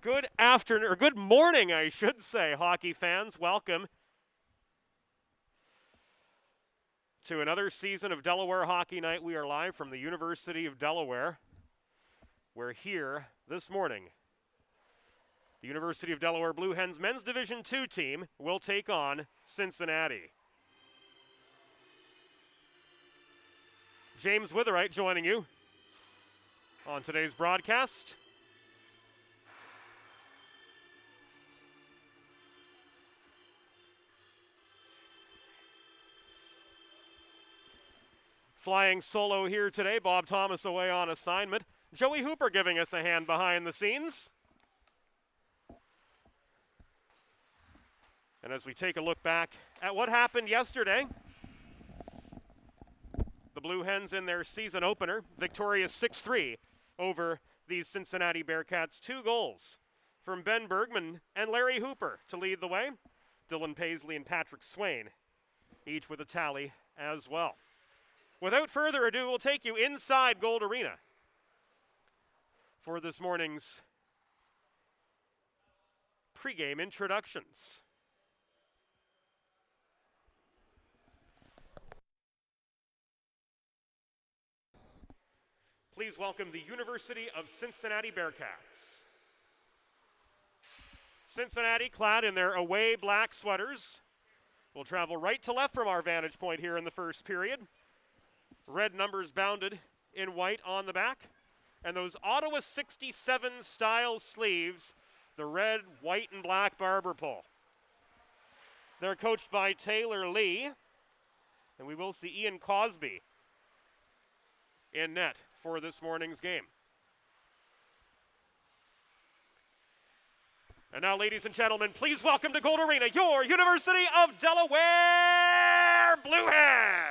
Good afternoon, or good morning, I should say, hockey fans. Welcome to another season of Delaware Hockey Night. We are live from the University of Delaware. We're here this morning. The University of Delaware Blue Hens men's Division II team will take on Cincinnati. James Witherite joining you on today's broadcast. Flying solo here today, Bob Thomas away on assignment. Joey Hooper giving us a hand behind the scenes. And as we take a look back at what happened yesterday, the Blue Hens in their season opener, victorious 6-3 over these Cincinnati Bearcats. 2 goals from Ben Bergman and Larry Hooper to lead the way. Dylan Paisley and Patrick Swain, each with a tally as well. Without further ado, we'll take you inside Gold Arena for this morning's pregame introductions. Please welcome the University of Cincinnati Bearcats. Cincinnati, clad in their away black sweaters, will travel right to left from our vantage point here in the first period. Red numbers bounded in white on the back, and those Ottawa 67 style sleeves, the red, white, and black barber pole. They're coached by Taylor Lee, and we will see Ian Cosby in net for this morning's game. And now, ladies and gentlemen, please welcome to Gold Arena your University of Delaware Blue Hens.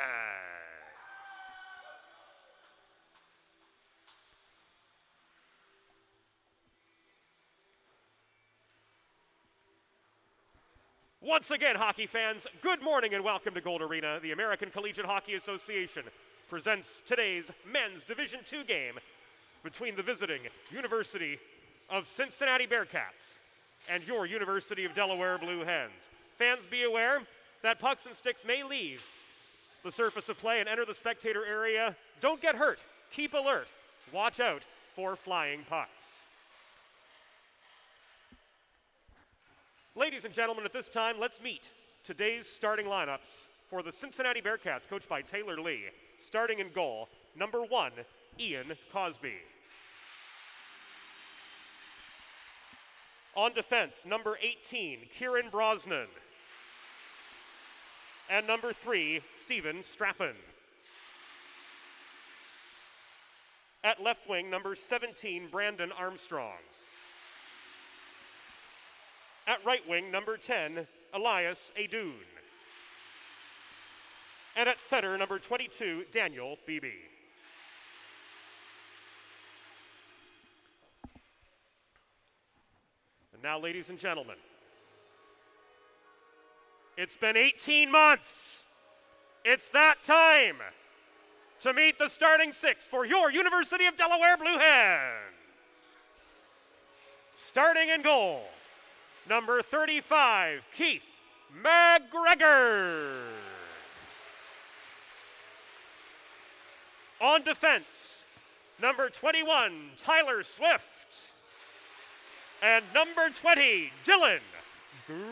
Once again, hockey fans, good morning and welcome to Gold Arena. The American Collegiate Hockey Association presents today's men's Division II game between the visiting University of Cincinnati Bearcats and your University of Delaware Blue Hens. Fans, be aware that pucks and sticks may leave the surface of play and enter the spectator area. Don't get hurt. Keep alert. Watch out for flying pucks. Ladies and gentlemen, at this time, let's meet today's starting lineups for the Cincinnati Bearcats, coached by Taylor Lee. Starting in goal, number 1, Ian Cosby. On defense, number 18, Kieran Brosnan. And number 3, Steven Straffen. At left wing, number 17, Brandon Armstrong. At right wing, number 10, Elias Adoun. And at center, number 22, Daniel Beebe. And now, ladies and gentlemen, it's been 18 months. It's that time to meet the starting 6 for your University of Delaware Blue Hens. Starting in goal, number 35, Keith McGregor. On defense, number 21, Tyler Swift. And number 20, Dylan Green.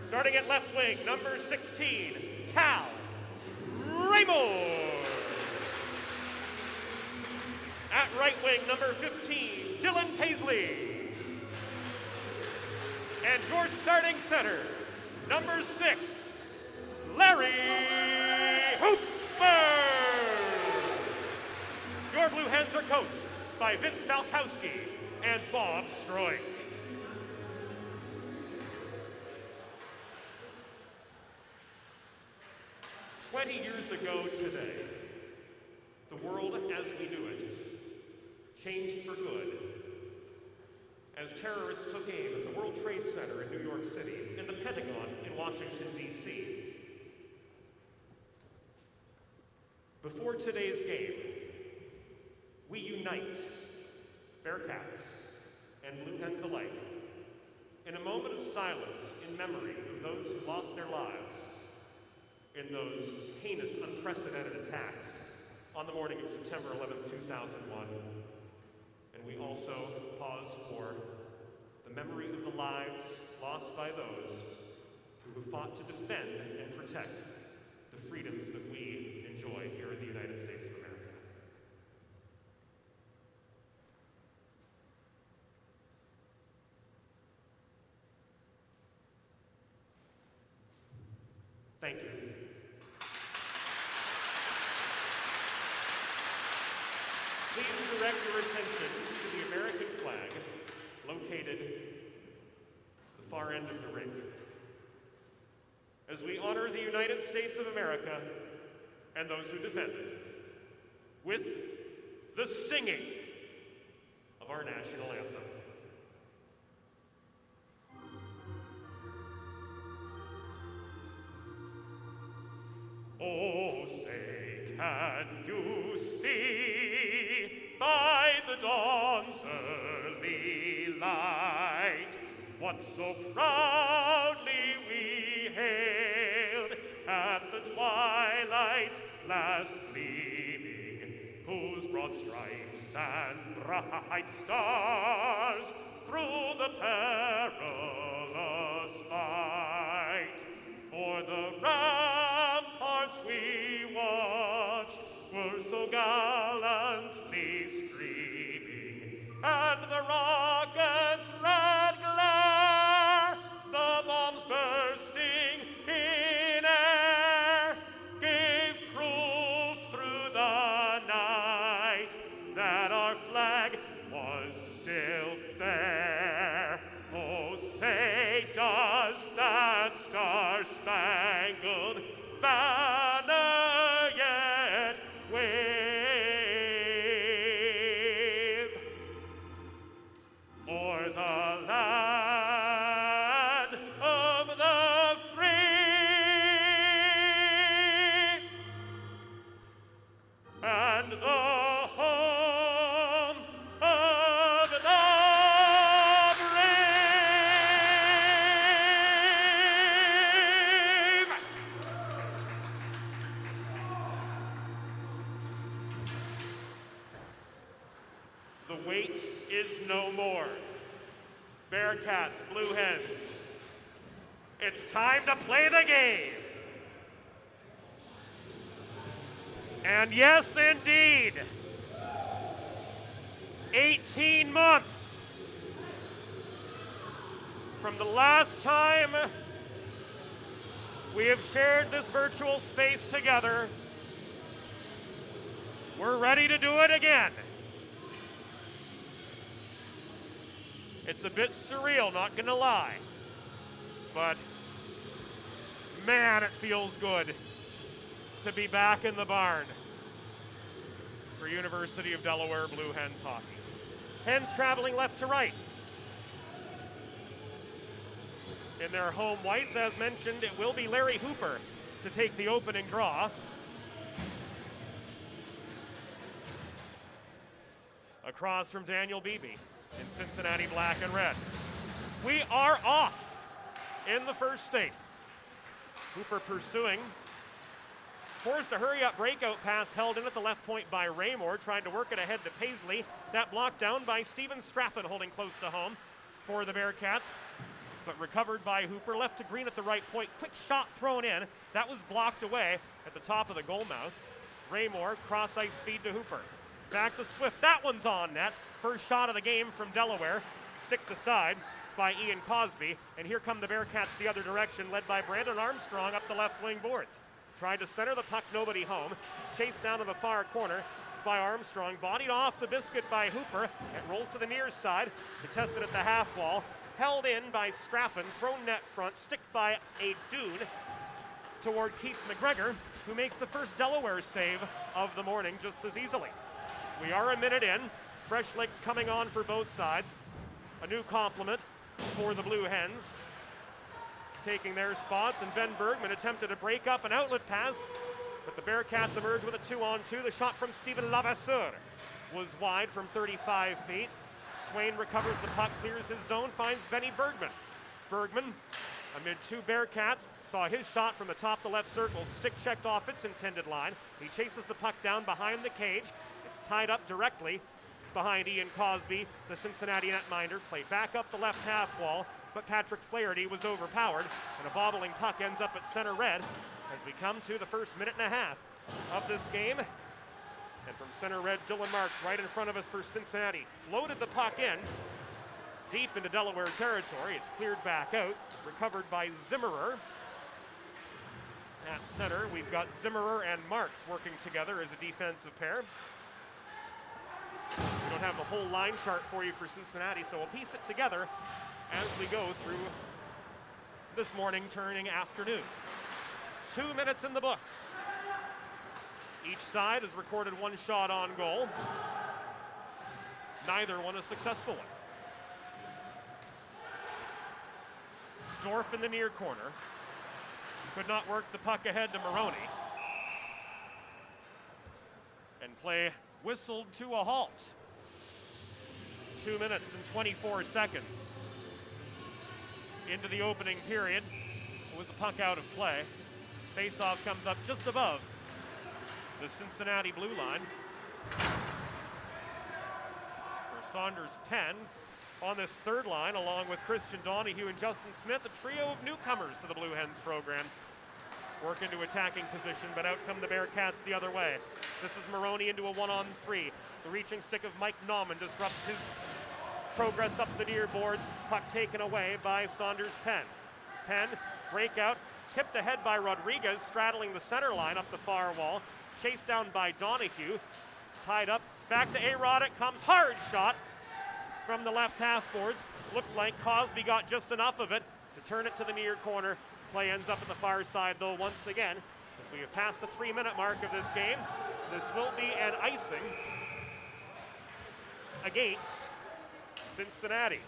Starting at left wing, number 16, Cal Raymore. At right wing, number 15, Dylan Paisley. And your starting center, number 6, Larry Hooper. Your Blue Hens are coached by Vince Falkowski and Bob Stroik. Years ago today, the world as we knew it changed for good as terrorists took aim at the World Trade Center in New York City and the Pentagon in Washington, D.C. Before today's game, we unite, Bearcats and Blue Hens alike, in a moment of silence in memory of those who lost their lives in those heinous, unprecedented attacks on the morning of September 11th, 2001. And we also pause for the memory of the lives lost by those who have fought to defend and protect the freedoms that we enjoy here in the United States of America. Thank you. Please direct your attention to the American flag located at the far end of the rink, as we honor the United States of America and those who defend it with the singing of our national anthem. Oh, say, can you see by the dawn's early light what so proudly we hailed at the twilight's last gleaming, whose broad stripes and bright stars through the perilous fight o'er the ramparts we watched were so gallantly streaming, and the rockets' red glare, the bombs bursting in air, gave proof through the night that our flag was still there. Oh, say, does that star-spangled banner yet wave o'er the land of the free and the home of the brave? The wait is no more. Bearcats, Blue Hens, it's time to play the game. And yes, indeed, 18 months from the last time we have shared this virtual space together, we're ready to do it again. It's a bit surreal, not gonna lie, but man, it feels good to be back in the barn for University of Delaware Blue Hens hockey. Hens traveling left to right. In their home whites, as mentioned, it will be Larry Hooper to take the opening draw. Across from Daniel Beebe in Cincinnati black and red. We are off in the first state. Hooper pursuing. Forced a hurry-up breakout pass held in at the left point by Raymore, trying to work it ahead to Paisley. That blocked down by Steven Straffen, holding close to home for the Bearcats, but recovered by Hooper. Left to Green at the right point. Quick shot thrown in. That was blocked away at the top of the goal mouth. Raymore, cross-ice feed to Hooper. Back to Swift. That one's on net. First shot of the game from Delaware. Sticked aside by Ian Cosby. And here come the Bearcats the other direction, led by Brandon Armstrong up the left wing boards. Tried to center the puck, nobody home. Chased down to the far corner by Armstrong. Bodied off the biscuit by Hooper. It rolls to the near side. Contested at the half wall. Held in by Straffen. Thrown net front. Sticked by a Dune toward Keith McGregor, who makes the first Delaware save of the morning just as easily. We are a minute in. Fresh legs coming on for both sides. A new complement for the Blue Hens. Taking their spots, and Ben Bergman attempted a break up an outlet pass. But the Bearcats emerge with a 2-on-2. The shot from Steven Lavasseur was wide from 35 feet. Swain recovers the puck, clears his zone, finds Benny Bergman. Bergman, amid two Bearcats, saw his shot from the top of the left circle, stick checked off its intended line. He chases the puck down behind the cage. It's tied up directly behind Ian Cosby, the Cincinnati netminder. Play back up the left half wall, but Patrick Flaherty was overpowered, and a bobbling puck ends up at center red as we come to the first minute and a half of this game. And from center red, Dylan Marks right in front of us for Cincinnati. Floated the puck in, deep into Delaware territory. It's cleared back out, recovered by Zimmerer. At center, we've got Zimmerer and Marks working together as a defensive pair. We don't have the whole line chart for you for Cincinnati, so we'll piece it together as we go through this morning turning afternoon. 2 minutes in the books. Each side has recorded one shot on goal. Neither one a successful one. Dorf in the near corner. Could not work the puck ahead to Maroney. And play whistled to a halt. 2 minutes and 24 seconds into the opening period. It was a puck out of play. Faceoff comes up just above the Cincinnati blue line. For Saunders Penn on this third line, along with Christian Donahue and Justin Smith, a trio of newcomers to the Blue Hens program. Work into attacking position, but out come the Bearcats the other way. This is Maroney into a 1-on-3. The reaching stick of Mike Nauman disrupts his progress up the near boards. Puck taken away by Saunders Penn. Penn, breakout, tipped ahead by Rodriguez, straddling the center line up the far wall. Chased down by Donahue. It's tied up. Back to A-Rod. It comes. Hard shot from the left half boards. Looked like Cosby got just enough of it to turn it to the near corner. Play ends up at the far side, though, once again. As we have passed the 3-minute mark of this game, this will be an icing against Cincinnati.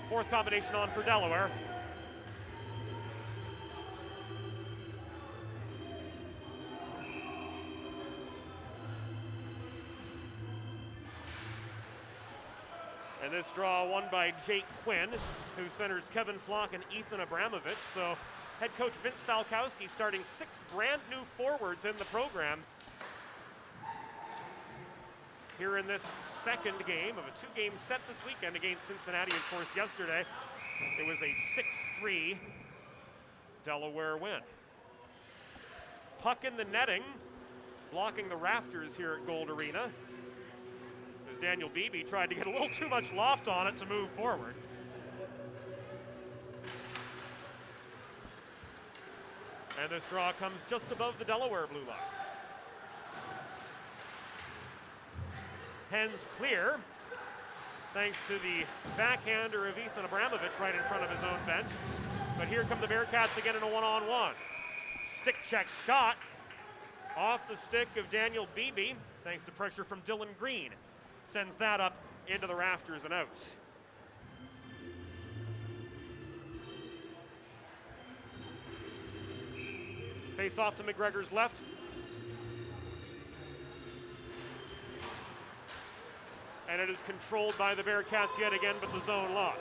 Fourth combination on for Delaware. And this draw won by Jake Quinn, who centers Kevin Flock and Ethan Abramovich. So head coach Vince Falkowski starting 6 brand new forwards in the program here in this second game of a 2-game set this weekend against Cincinnati. Of course, yesterday it was a 6-3 Delaware win. Puck in the netting, blocking the rafters here at Gold Arena, as Daniel Beebe tried to get a little too much loft on it to move forward. And this draw comes just above the Delaware blue line. Hens clear, thanks to the backhander of Ethan Abramovich right in front of his own bench. But here come the Bearcats again in a 1-on-1. Stick check shot off the stick of Daniel Beebe, thanks to pressure from Dylan Green. Sends that up into the rafters and out. Face off to McGregor's left. And it is controlled by the Bearcats yet again, but the zone lost.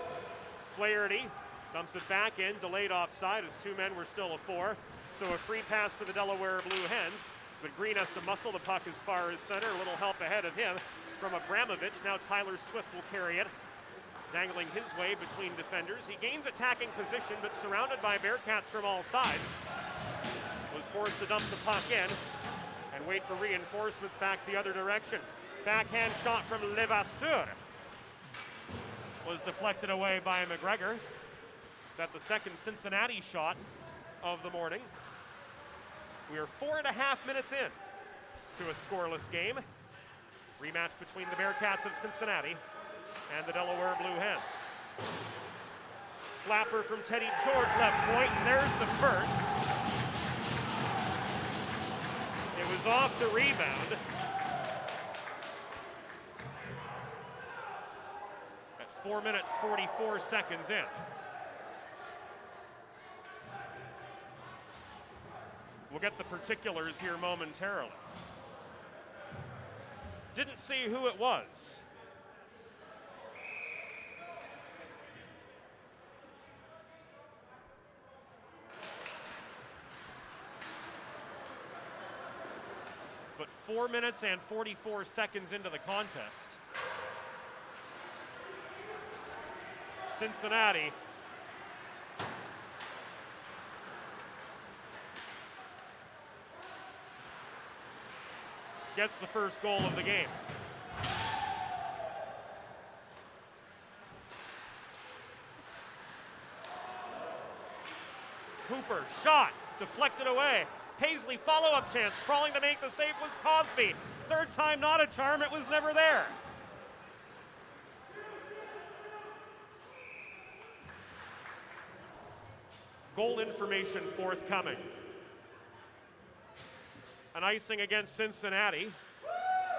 Flaherty dumps it back in, delayed offside as 2 men were still a 4. So a free pass for the Delaware Blue Hens, but Green has to muscle the puck as far as center. A little help ahead of him from Abramovich. Now Tyler Swift will carry it, dangling his way between defenders. He gains attacking position, but surrounded by Bearcats from all sides. Was forced to dump the puck in and wait for reinforcements back the other direction. Backhand shot from Levasseur was deflected away by McGregor. That's the second Cincinnati shot of the morning. We are 4.5 minutes in to a scoreless game. Rematch between the Bearcats of Cincinnati and the Delaware Blue Hens. Slapper from Teddy George, left point, and there's the first. It was off the rebound. 4 minutes, 44 seconds in. We'll get the particulars here momentarily. Didn't see who it was. But 4 minutes and 44 seconds into the contest, Cincinnati gets the first goal of the game. Hooper, shot, deflected away. Paisley, follow-up chance, crawling to make the save was Cosby. Third time not a charm, it was never there. Goal information forthcoming. An icing against Cincinnati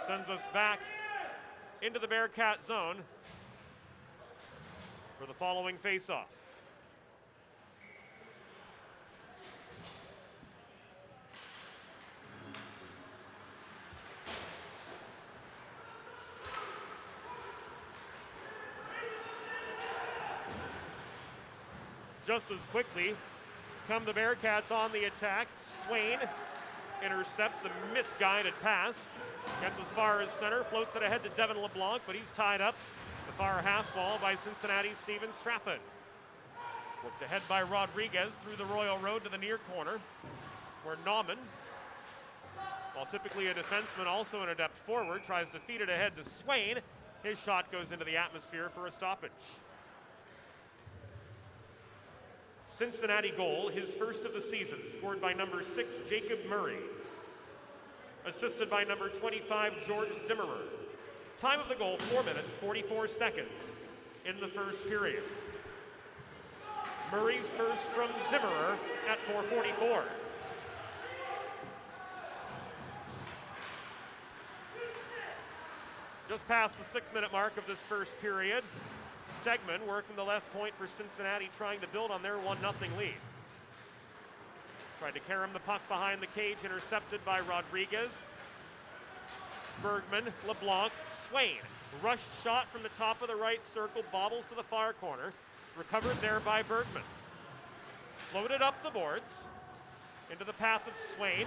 sends us back into the Bearcat zone for the following face-off. Just as quickly come the Bearcats on the attack. Swain intercepts a misguided pass. Gets as far as center, floats it ahead to Devin LeBlanc, but he's tied up the far half ball by Cincinnati's Steven Straffen. Worked ahead by Rodriguez through the Royal Road to the near corner, where Nauman, while typically a defenseman, also an adept forward, tries to feed it ahead to Swain. His shot goes into the atmosphere for a stoppage. Cincinnati goal, his first of the season, scored by number 6, Jacob Murray. Assisted by number 25, George Zimmerer. Time of the goal, 4 minutes, 44 seconds in the first period. Murray's first from Zimmerer at 4:44. Just past the 6-minute mark of this first period, Stegman working the left point for Cincinnati, trying to build on their 1-0 lead. Tried to carry him the puck behind the cage, intercepted by Rodriguez. Bergman, LeBlanc, Swain. Rushed shot from the top of the right circle, bobbles to the far corner. Recovered there by Bergman. Floated up the boards into the path of Swain.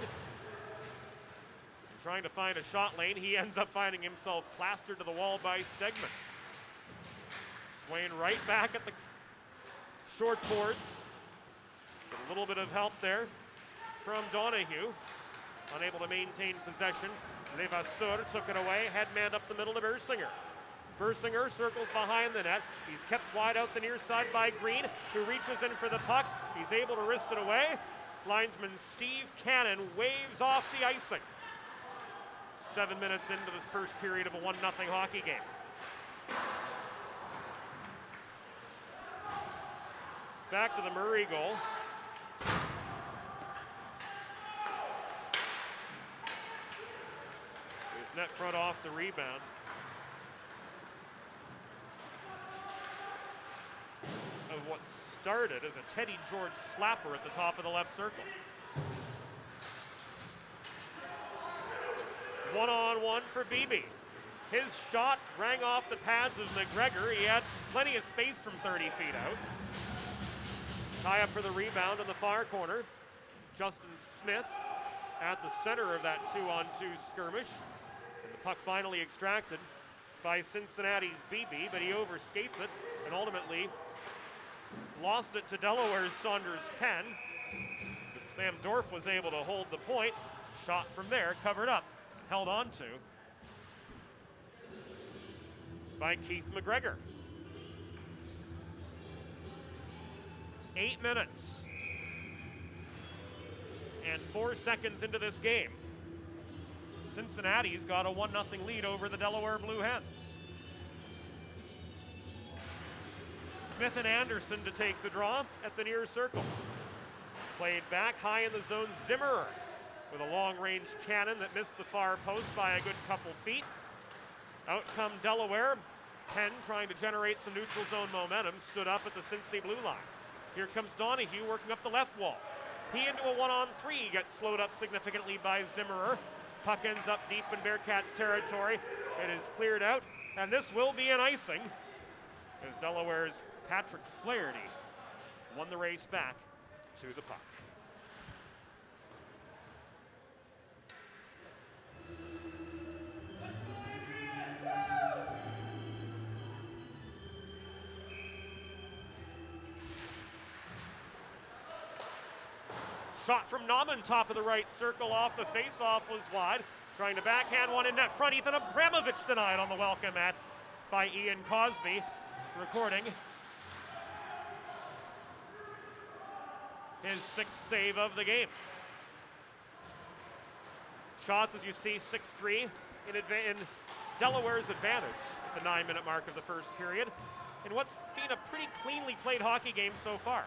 Trying to find a shot lane, he ends up finding himself plastered to the wall by Stegman. Swain right back at the short boards. With a little bit of help there from Donahue. Unable to maintain possession. Levasseur took it away, head man up the middle to Bersinger. Bersinger circles behind the net. He's kept wide out the near side by Green, who reaches in for the puck. He's able to wrist it away. Linesman Steve Cannon waves off the icing. 7 minutes into this first period of a 1-0 hockey game. Back to the Murray goal. There's net front off the rebound. Of what started as a Teddy George slapper at the top of the left circle. 1-on-1 for Beebe. His shot rang off the pads of McGregor. He had plenty of space from 30 feet out. Tie up for the rebound in the far corner. Justin Smith at the center of that 2-on-2 skirmish. And the puck finally extracted by Cincinnati's Beebe, but he overskates it and ultimately lost it to Delaware's Saunders Penn. But Sam Dorf was able to hold the point. Shot from there, covered up, held on to by Keith McGregor. 8 minutes and 4 seconds into this game. Cincinnati's got a 1-0 lead over the Delaware Blue Hens. Smith and Anderson to take the draw at the near circle. Played back high in the zone, Zimmerer with a long-range cannon that missed the far post by a good couple feet. Out come Delaware. Penn trying to generate some neutral zone momentum, stood up at the Cincy blue line. Here comes Donahue working up the left wall. He into a 1-on-3, gets slowed up significantly by Zimmerer. Puck ends up deep in Bearcats territory. It is cleared out, and this will be an icing, as Delaware's Patrick Flaherty won the race back to the puck. Shot from Nauman, top of the right circle, off the face-off, was wide. Trying to backhand one in net front. Ethan Abramovich denied on the welcome mat by Ian Cosby. Recording his 6th save of the game. Shots, as you see, 6-3 in Delaware's advantage at the 9-minute mark of the first period, in what's been a pretty cleanly played hockey game so far.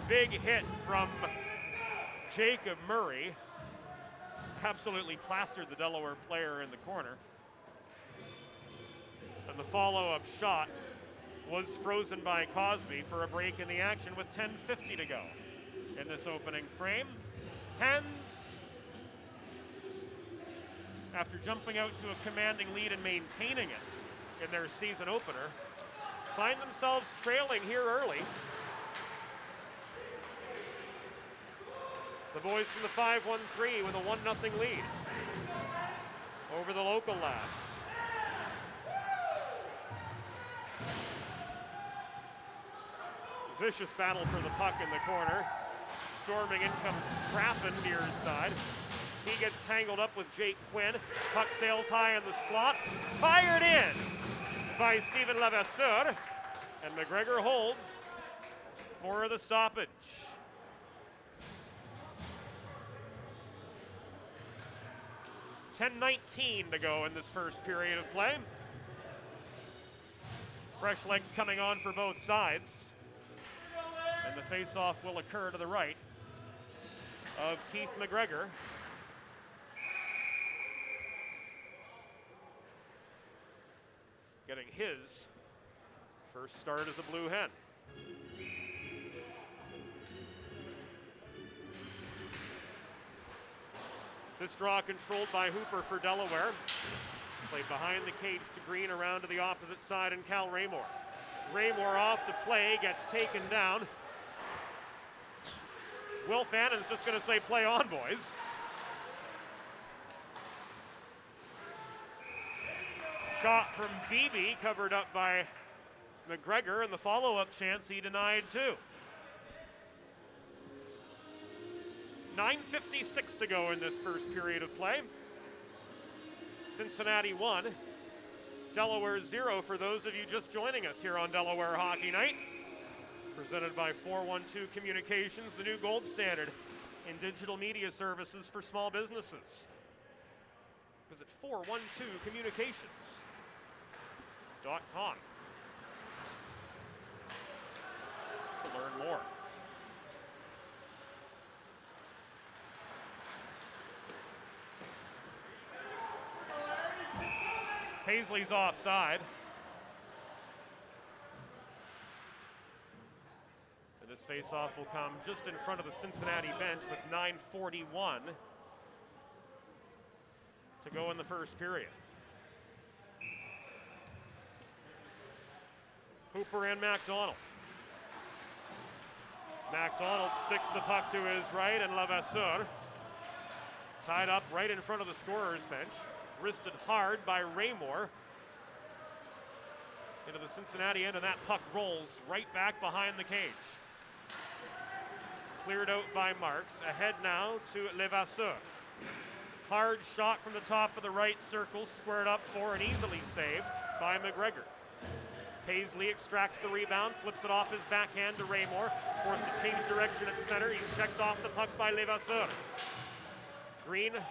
Big hit from Jacob Murray. Absolutely plastered the Delaware player in the corner. And the follow-up shot was frozen by Cosby for a break in the action with 10:50 to go in this opening frame. Hens, after jumping out to a commanding lead and maintaining it in their season opener, find themselves trailing here early. The boys from the 5-1-3 with a 1-0 lead over the local lads. Vicious battle for the puck in the corner. Storming in comes Straffen near his side. He gets tangled up with Jake Quinn. Puck sails high in the slot. Fired in by Stephen Levasseur. And McGregor holds for the stoppage. $10:19 to go in this first period of play. Fresh legs coming on for both sides. And the face-off will occur to the right of Keith McGregor. Getting his first start as a Blue Hen. This draw controlled by Hooper for Delaware. Played behind the cage to Green, around to the opposite side, and Cal Raymore. Raymore off the play, gets taken down. Will Fannon's just going to say, play on, boys. Shot from Beebe, covered up by McGregor, and the follow-up chance he denied too. 9:56 to go in this first period of play. Cincinnati 1, Delaware 0 for those of you just joining us here on Delaware Hockey Night. Presented by 412 Communications, the new gold standard in digital media services for small businesses. Visit 412communications.com to learn more. Paisley's offside. And this face-off will come just in front of the Cincinnati bench with 9:41 to go in the first period. Hooper and MacDonald. MacDonald sticks the puck to his right, and Levasseur tied up right in front of the scorer's bench. Wristed hard by Raymore into the Cincinnati end, and that puck rolls right back behind the cage. Cleared out by Marks. Ahead now to Levasseur. Hard shot from the top of the right circle, squared up for and easily saved by McGregor. Paisley extracts the rebound, flips it off his backhand to Raymore, forced to change direction at center. He's checked off the puck by Levasseur. Green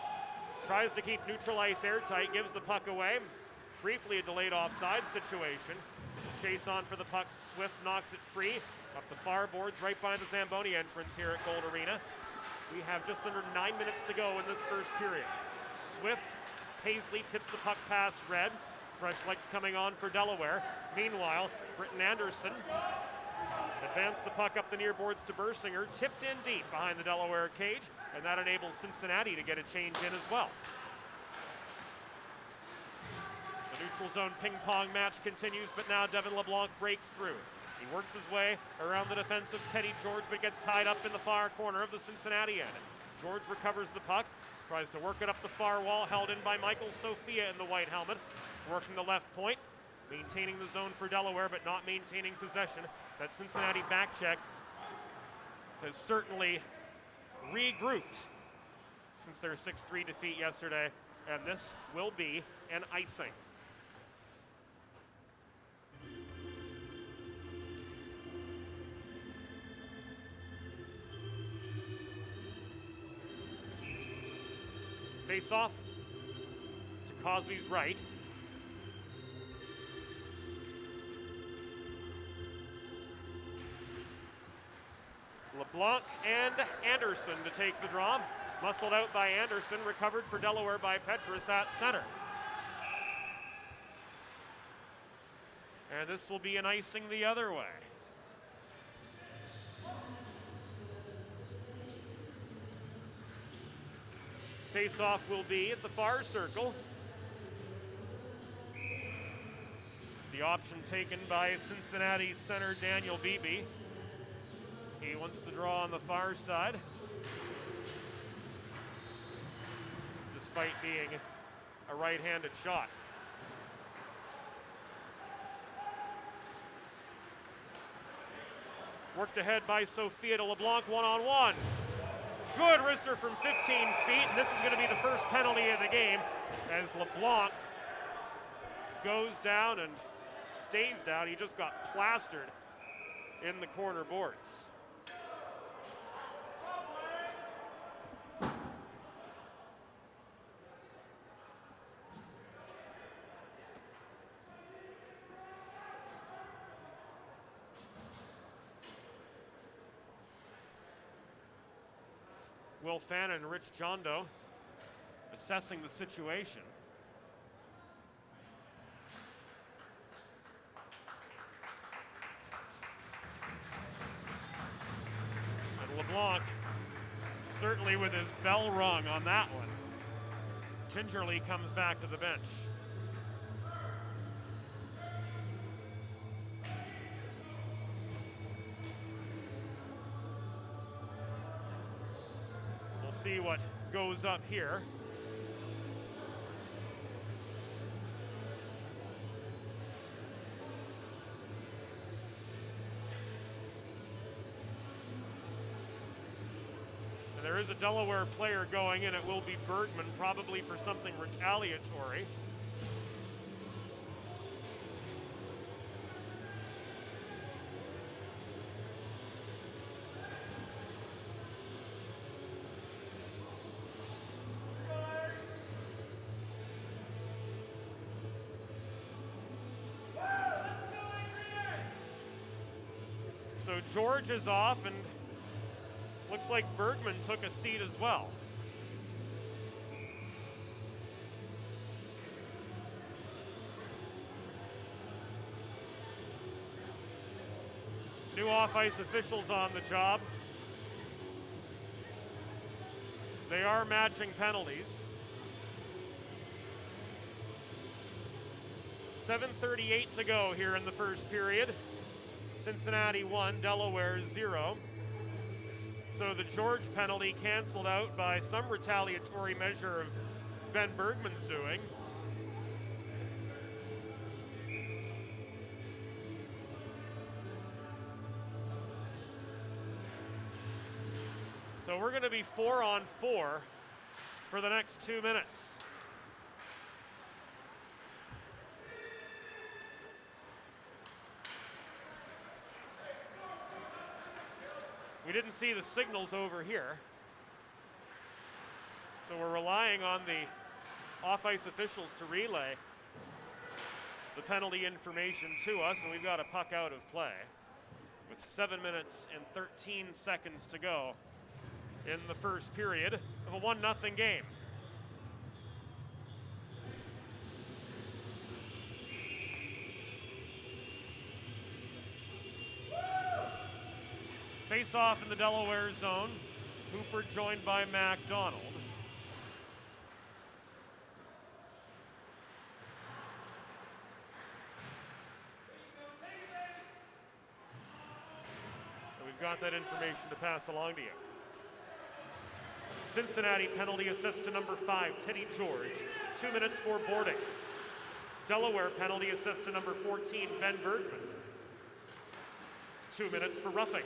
tries to keep neutral ice airtight, gives the puck away. Briefly a delayed offside situation. Chase on for the puck, Swift knocks it free. Up the far boards right by the Zamboni entrance here at Gold Arena. We have just under 9 minutes to go in this first period. Swift. Paisley tips the puck past Red. Fresh legs coming on for Delaware. Meanwhile, Britton Anderson advanced the puck up the near boards to Bersinger, tipped in deep behind the Delaware cage, and that enables Cincinnati to get a change in as well. The neutral zone ping pong match continues, but now Devin LeBlanc breaks through. He works his way around the defense of Teddy George, but gets tied up in the far corner of the Cincinnati end. George recovers the puck, tries to work it up the far wall, held in by Michael Sophia in the white helmet, working the left point, maintaining the zone for Delaware, but not maintaining possession. That Cincinnati back check has certainly regrouped since their 6-3 defeat yesterday, and this will be an icing. Face off to Cosby's right. LeBlanc and Anderson to take the draw. Muscled out by Anderson, recovered for Delaware by Petrus at center. And this will be an icing the other way. Face-off will be at the far circle. The option taken by Cincinnati center Daniel Beebe. He wants to draw on the far side, despite being a right-handed shot. Worked ahead by Sophia to LeBlanc, one-on-one. Good wrister from 15 feet, and this is going to be the first penalty of the game as LeBlanc goes down and stays down. He just got plastered in the corner boards. Will Fannin and Rich Jondo assessing the situation. And LeBlanc certainly with his bell rung on that one. Gingerly comes back to the bench. See what goes up here. And there is a Delaware player going in. It will be Bergman, probably for something retaliatory. So George is off, and looks like Bergman took a seat as well. New off-ice officials on the job. They are matching penalties. 7:38 to go here in the first period. Cincinnati 1, Delaware 0. So the George penalty canceled out by some retaliatory measure of Ben Bergman's doing. So we're going to be 4-on-4 for the next 2 minutes. We didn't see the signals over here. So we're relying on the off-ice officials to relay the penalty information to us, and we've got a puck out of play with 7 minutes and 13 seconds to go in the first period of a 1-0 game. Face off in the Delaware zone. Hooper joined by MacDonald. And we've got that information to pass along to you. Cincinnati penalty assist to number 5, Teddy George. 2 minutes for boarding. Delaware penalty assist to number 14, Ben Bergman. 2 minutes for roughing.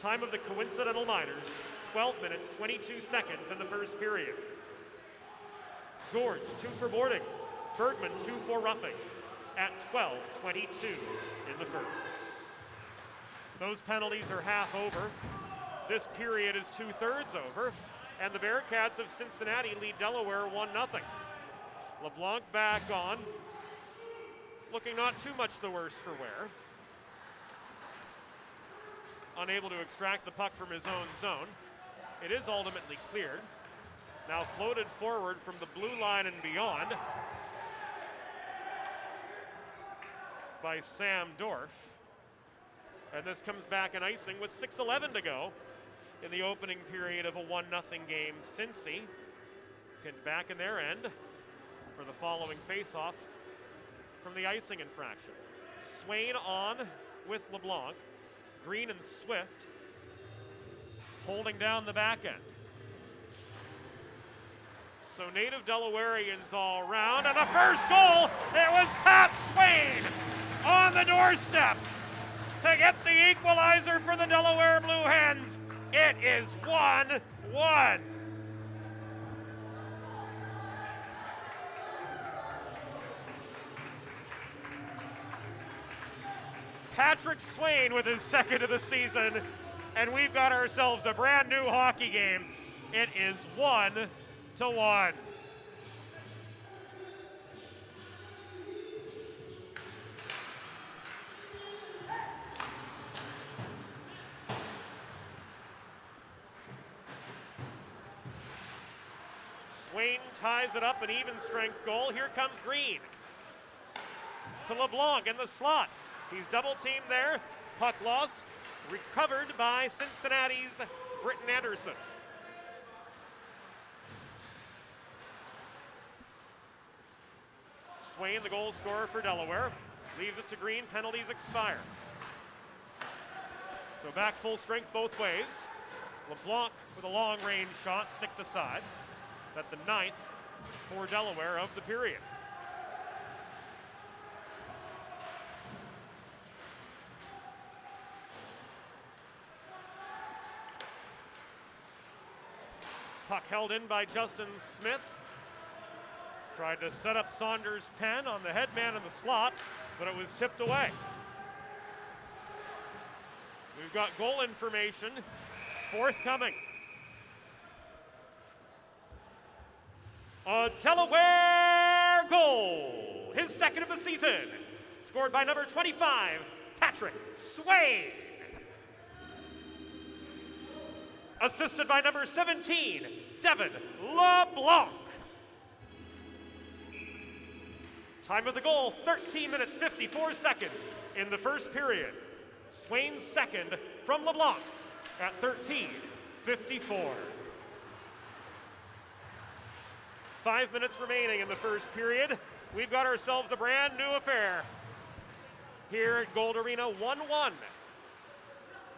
Time of the coincidental minors, 12 minutes, 22 seconds in the first period. George, 2 for boarding. Bergman, 2 for roughing at 12:22 in the first. Those penalties are half over. This period is 2/3 over, and the Bearcats of Cincinnati lead Delaware 1-0. LeBlanc back on, looking not too much the worse for wear. Unable to extract the puck from his own zone. It is ultimately cleared. Now floated forward from the blue line and beyond by Sam Dorf. And this comes back in icing with 6:11 to go in the opening period of a 1-0 game. Cincy pinned back in their end for the following face-off from the icing infraction. Swain on with LeBlanc. Green and Swift holding down the back end. So native Delawareans all around, and the first goal, it was Pat Swain on the doorstep to get the equalizer for the Delaware Blue Hens. It is 1-1. Patrick Swain with his second of the season, and we've got ourselves a brand new hockey game. It is 1-1. Swain ties it up, an even strength goal. Here comes Green to LeBlanc in the slot. He's double teamed there. Puck lost. Recovered by Cincinnati's Britton Anderson. Swain, the goal scorer for Delaware, leaves it to Green. Penalties expire. So back full strength both ways. LeBlanc with a long range shot sticked aside. That's the 9th for Delaware of the period. Puck held in by Justin Smith. Tried to set up Saunders' pen on the headman in the slot, but it was tipped away. We've got goal information forthcoming. A Delaware goal, his second of the season, scored by number 25, Patrick Swain. Assisted by number 17, Devin LeBlanc. Time of the goal, 13 minutes, 54 seconds in the first period. Swain's second from LeBlanc at 13:54. 5 minutes remaining in the first period. We've got ourselves a brand new affair here at Gold Arena, 1-1.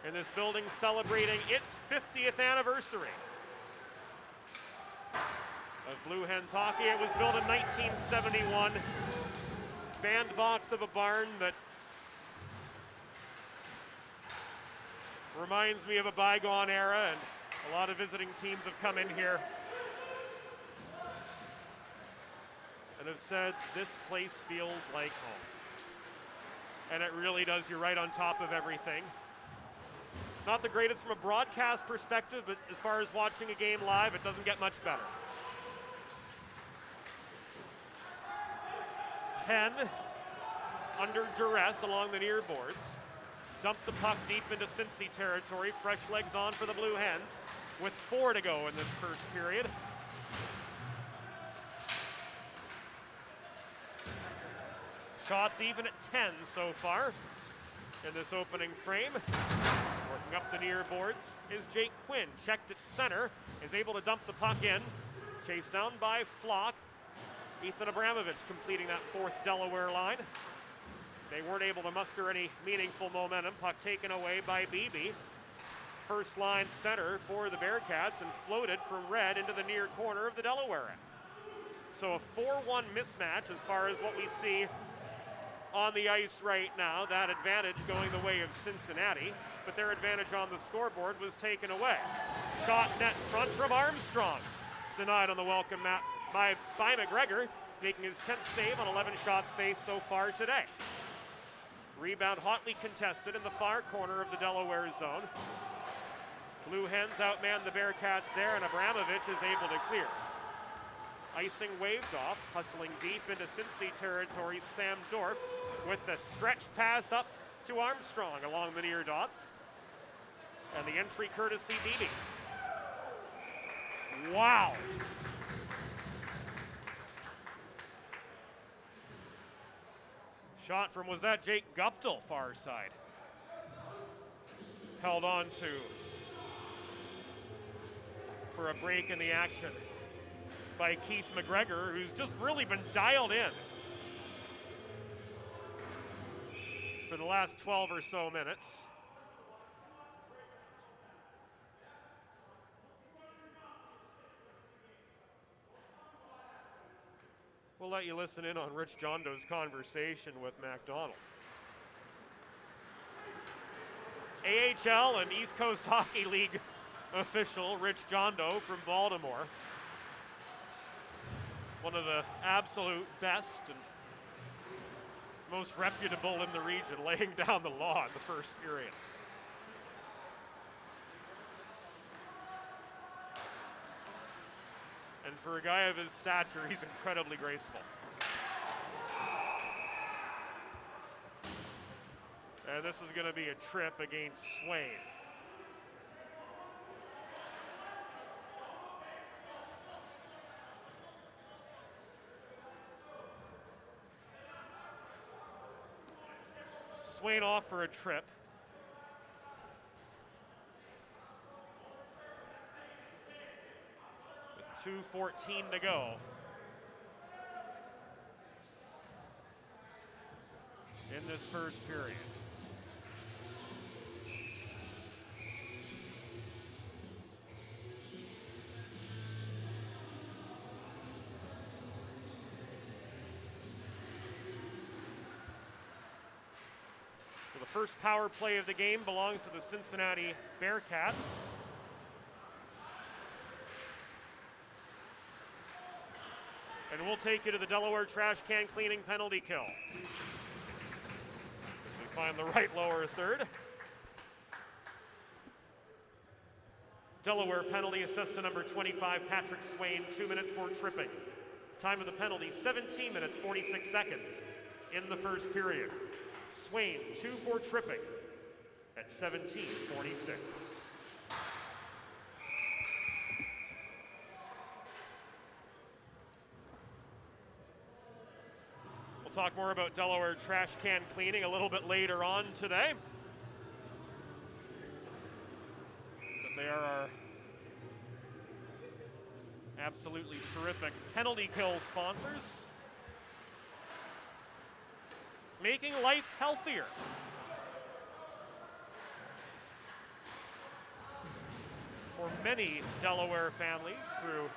And this building celebrating its 50th anniversary of Blue Hens hockey. It was built in 1971. Bandbox of a barn that reminds me of a bygone era, and a lot of visiting teams have come in here and have said this place feels like home. And it really does. You're right on top of everything. Not the greatest from a broadcast perspective, but as far as watching a game live, it doesn't get much better. Penn, under duress along the near boards, dumped the puck deep into Cincy territory. Fresh legs on for the Blue Hens with 4 to go in this first period. Shots even at 10 so far in this opening frame. Working up the near boards is Jake Quinn. Checked at center, is able to dump the puck in. Chased down by Flock. Ethan Abramovich completing that fourth Delaware line. They weren't able to muster any meaningful momentum. Puck taken away by Beebe. First line center for the Bearcats and floated from red into the near corner of the Delaware end. So a 4-1 mismatch as far as what we see on the ice right now. That advantage going the way of Cincinnati, but their advantage on the scoreboard was taken away. Shot net front from Armstrong. Denied on the welcome mat by McGregor, making his 10th save on 11 shots faced so far today. Rebound hotly contested in the far corner of the Delaware zone. Blue Hens outmanned the Bearcats there, and Abramovich is able to clear. Icing waved off, hustling deep into Cincy territory, Sam Dorff with the stretch pass up to Armstrong along the near dots. And the entry courtesy Beebe. Wow. Shot from, was that Jake Guptill, far side. Held on to for a break in the action by Keith McGregor, who's just really been dialed in for the last 12 or so minutes. We'll let you listen in on Rich Jondo's conversation with MacDonald. AHL and East Coast Hockey League official Rich Jondo from Baltimore. One of the absolute best and most reputable in the region, laying down the law in the first period. And for a guy of his stature, he's incredibly graceful. And this is going to be a trip against Swain. Swain off for a trip. With 2:14 to go. In this first period. The first power play of the game belongs to the Cincinnati Bearcats. And we'll take you to the Delaware trash can cleaning penalty kill. We find the right lower third. Delaware penalty assessed to number 25, Patrick Swain, 2 minutes for tripping. Time of the penalty, 17 minutes, 46 seconds in the first period. Swain, 2 for tripping at 17:46. We'll talk more about Delaware trash can cleaning a little bit later on today. But they are our absolutely terrific penalty kill sponsors, making life healthier. For many Delaware families through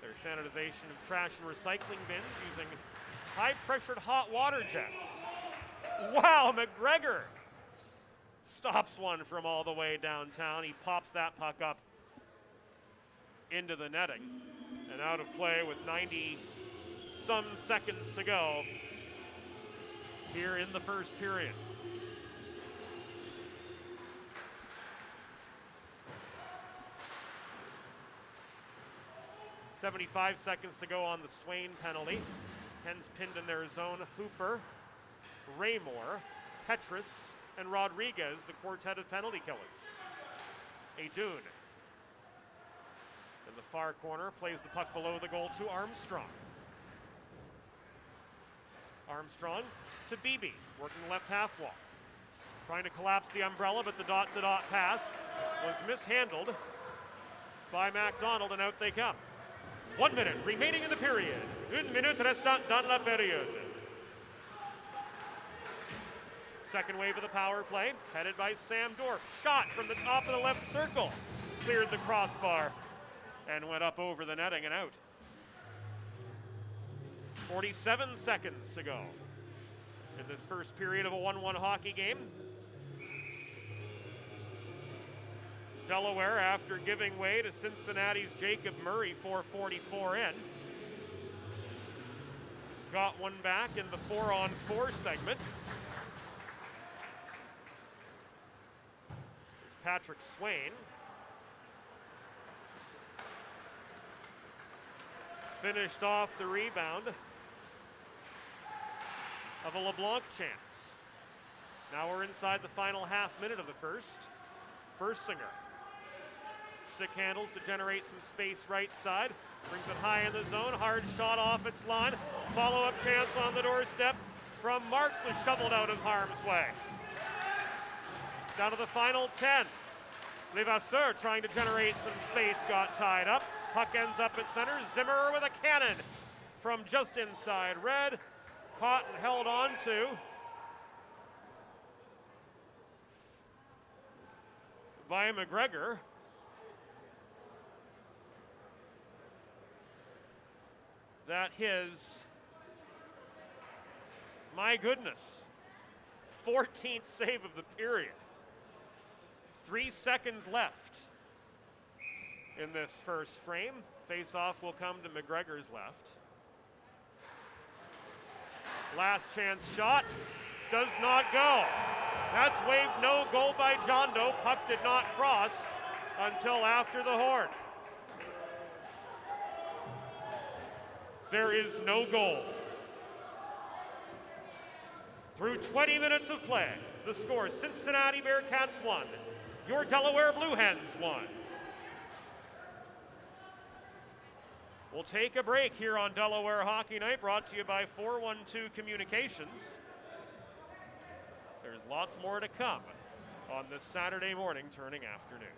their sanitization of trash and recycling bins using high-pressured hot water jets. Wow, McGregor stops one from all the way downtown. He pops that puck up into the netting and out of play with 90-some seconds to go here in the first period. .75 seconds to go on the Swain penalty. Hens pinned in their zone. Hooper, Raymore, Petrus, and Rodriguez, the quartet of penalty killers. Adoon in the far corner plays the puck below the goal to Armstrong. Armstrong to Beebe, working left half wall. Trying to collapse the umbrella, but the dot-to-dot pass was mishandled by MacDonald, and out they come. 1 minute remaining in the period. 1 minute restant dans la période. Second wave of the power play, headed by Sam Dorf. Shot from the top of the left circle. Cleared the crossbar and went up over the netting and out. 47 seconds to go in this first period of a 1-1 hockey game. Delaware, after giving way to Cincinnati's Jacob Murray, 4:44 in, got one back in the 4-on-4 segment. It's Patrick Swain. Finished off the rebound of a LeBlanc chance. Now we're inside the final half minute of the first. Bersinger. Stick handles to generate some space right side. Brings it high in the zone. Hard shot off its line. Follow-up chance on the doorstep from Marks was shoveled out of harm's way. Down to the final 10. Levasseur trying to generate some space, got tied up. Puck ends up at center. Zimmer with a cannon from just inside red. Caught and held on to by McGregor. That his, my goodness, 14th save of the period. 3 seconds left in this first frame. Face-off will come to McGregor's left. Last chance shot does not go. That's waved no goal by John Doe. Puck did not cross until after the horn. There is no goal. Through 20 minutes of play, the score: Cincinnati Bearcats 1, your Delaware Blue Hens 1. We'll take a break here on Delaware Hockey Night, brought to you by 412 Communications. There's lots more to come on this Saturday morning, turning afternoon.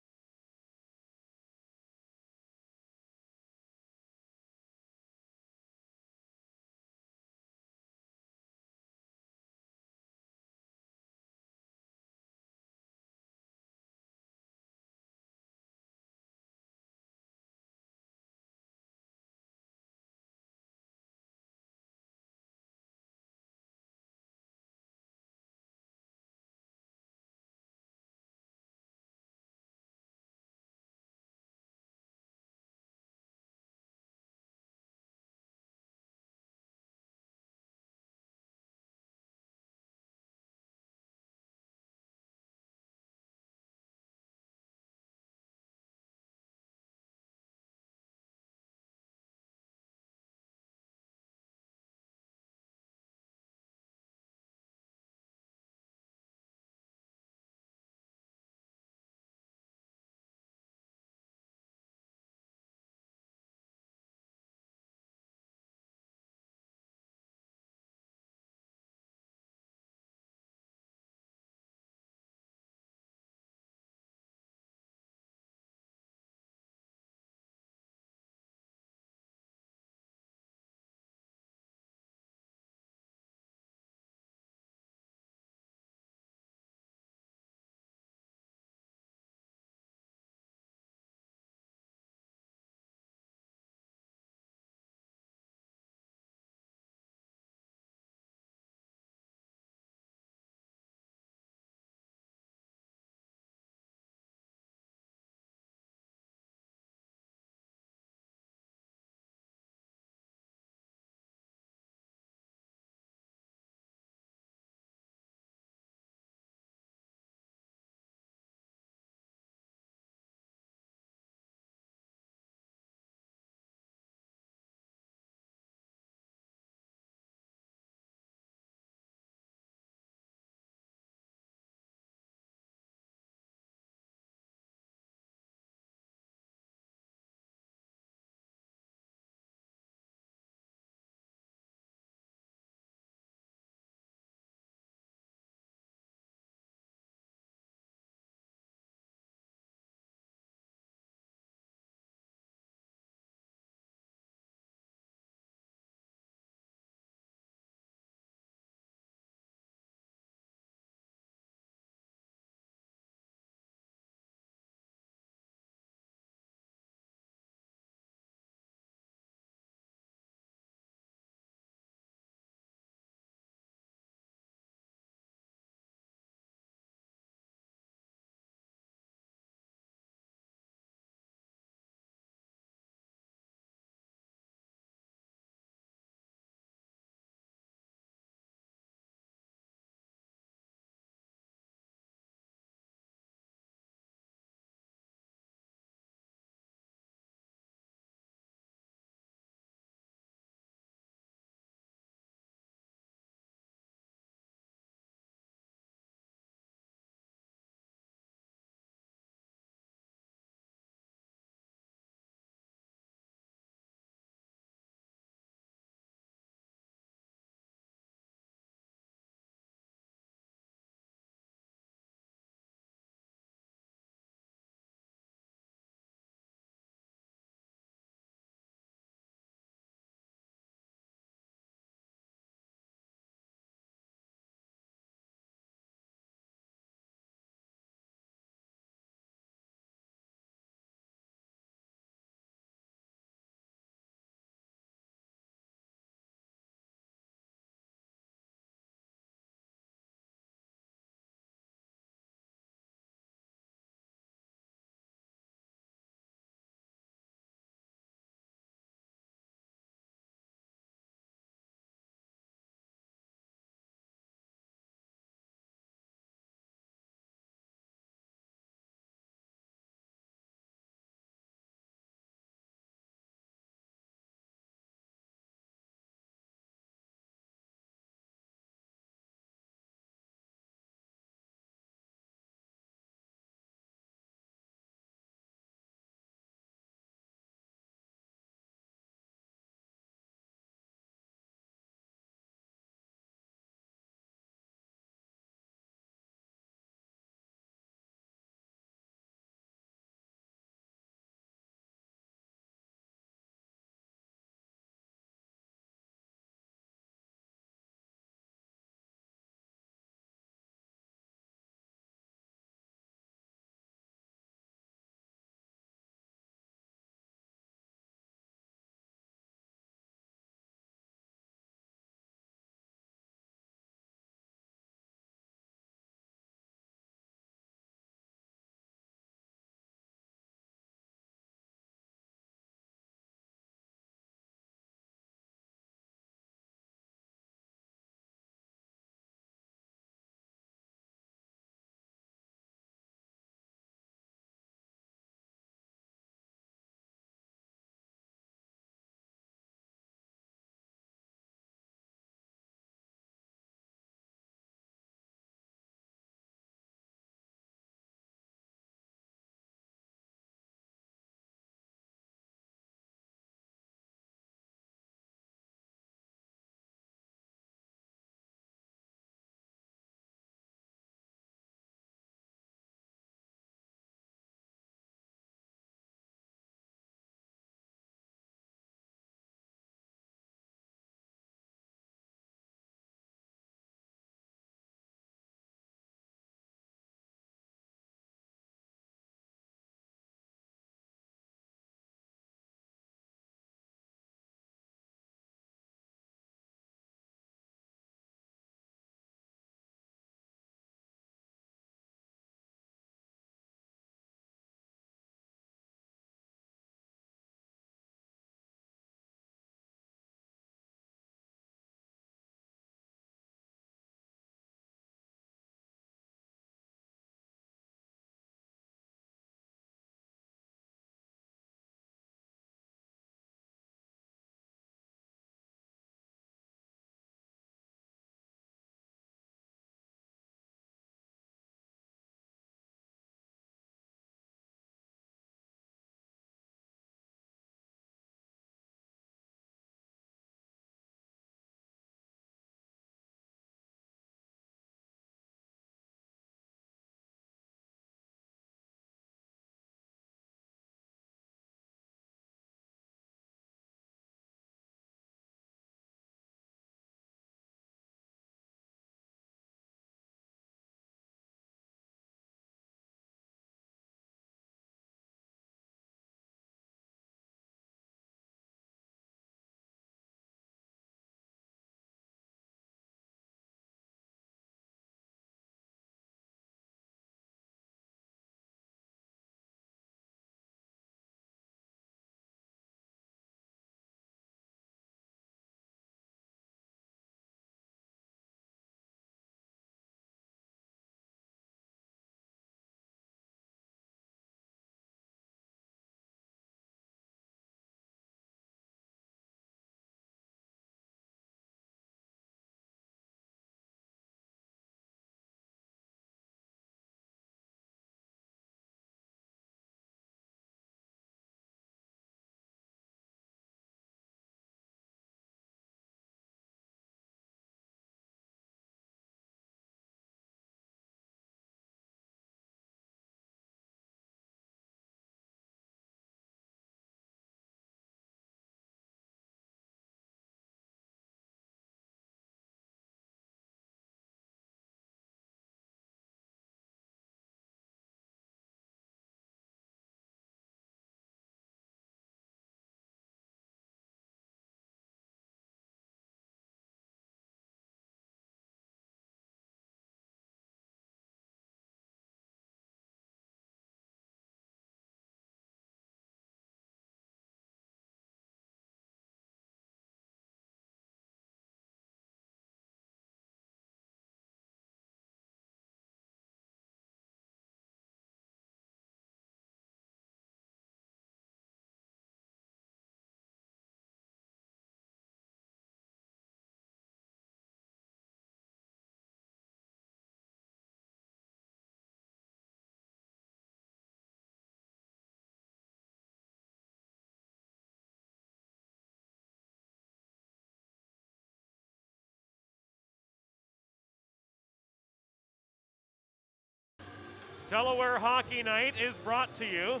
Delaware Hockey Night is brought to you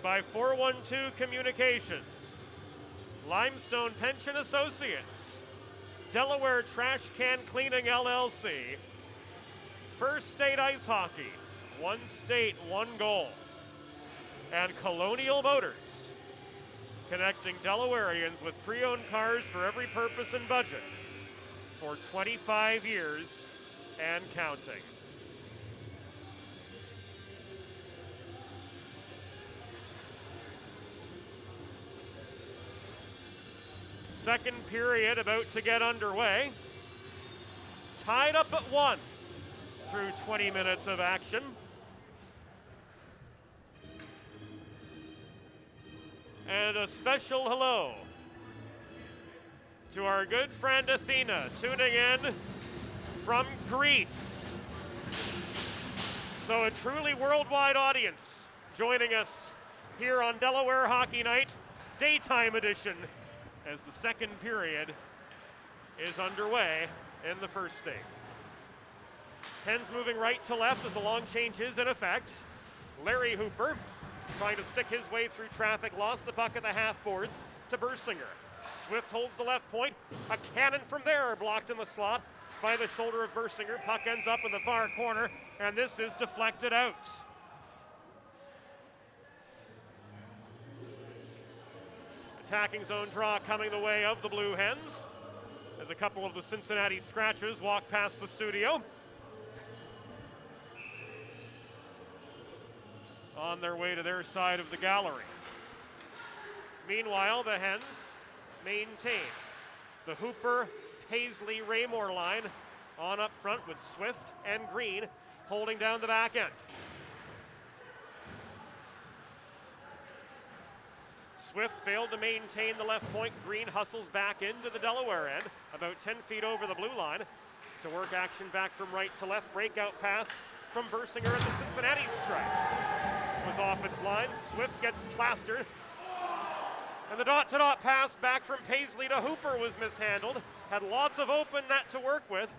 by 412 Communications, Limestone Pension Associates, Delaware Trash Can Cleaning LLC, First State Ice Hockey, one state, one goal, and Colonial Motors, connecting Delawareans with pre-owned cars for every purpose and budget for 25 years and counting. Second period about to get underway. Tied up at 1 through 20 minutes of action. And a special hello to our good friend Athena, tuning in from Greece. So a truly worldwide audience joining us here on Delaware Hockey Night, daytime edition, as the second period is underway in the first state. Hens moving right to left as the long change is in effect. Larry Hooper trying to stick his way through traffic, lost the puck at the half boards to Bersinger. Swift holds the left point. A cannon from there blocked in the slot by the shoulder of Bersinger. Puck ends up in the far corner, and this is deflected out. Attacking zone draw coming the way of the Blue Hens as a couple of the Cincinnati Scratchers walk past the studio. On their way to their side of the gallery. Meanwhile, the Hens maintain the Hooper, Paisley, Raymore line on up front with Swift and Green holding down the back end. Swift failed to maintain the left point. Green hustles back into the Delaware end, about 10 feet over the blue line, to work action back from right to left. Breakout pass from Bersinger at the Cincinnati strike. Was off its line. Swift gets plastered. And the dot-to-dot pass back from Paisley to Hooper was mishandled. Had lots of open net to work with,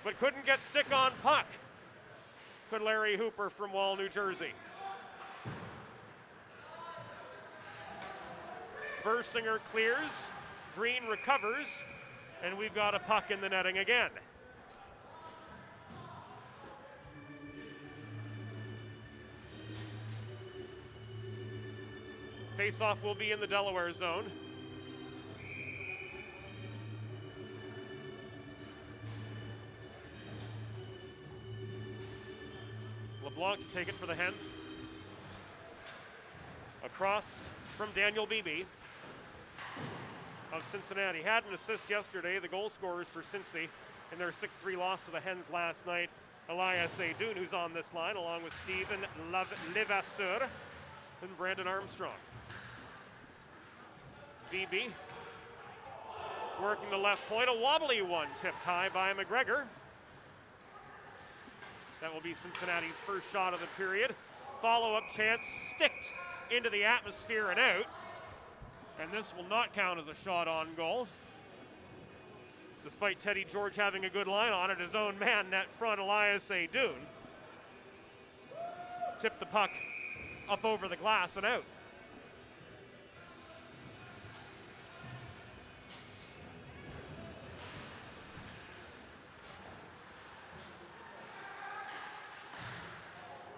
but couldn't get stick on puck. Could Larry Hooper from Wall, New Jersey. Bersinger clears, Green recovers, and we've got a puck in the netting again. Face-off will be in the Delaware zone. LeBlanc to take it for the Hens. Across from Daniel Beebe of Cincinnati. Had an assist yesterday, the goal scorers for Cincy in their 6-3 loss to the Hens last night. Elias Adoun, who's on this line, along with Stephen Levasseur and Brandon Armstrong. Beebe working the left point, a wobbly one tipped high by McGregor. That will be Cincinnati's first shot of the period. Follow-up chance sticked into the atmosphere and out. And this will not count as a shot on goal. Despite Teddy George having a good line on it, his own man net front, Elias Adoun, tipped the puck up over the glass and out.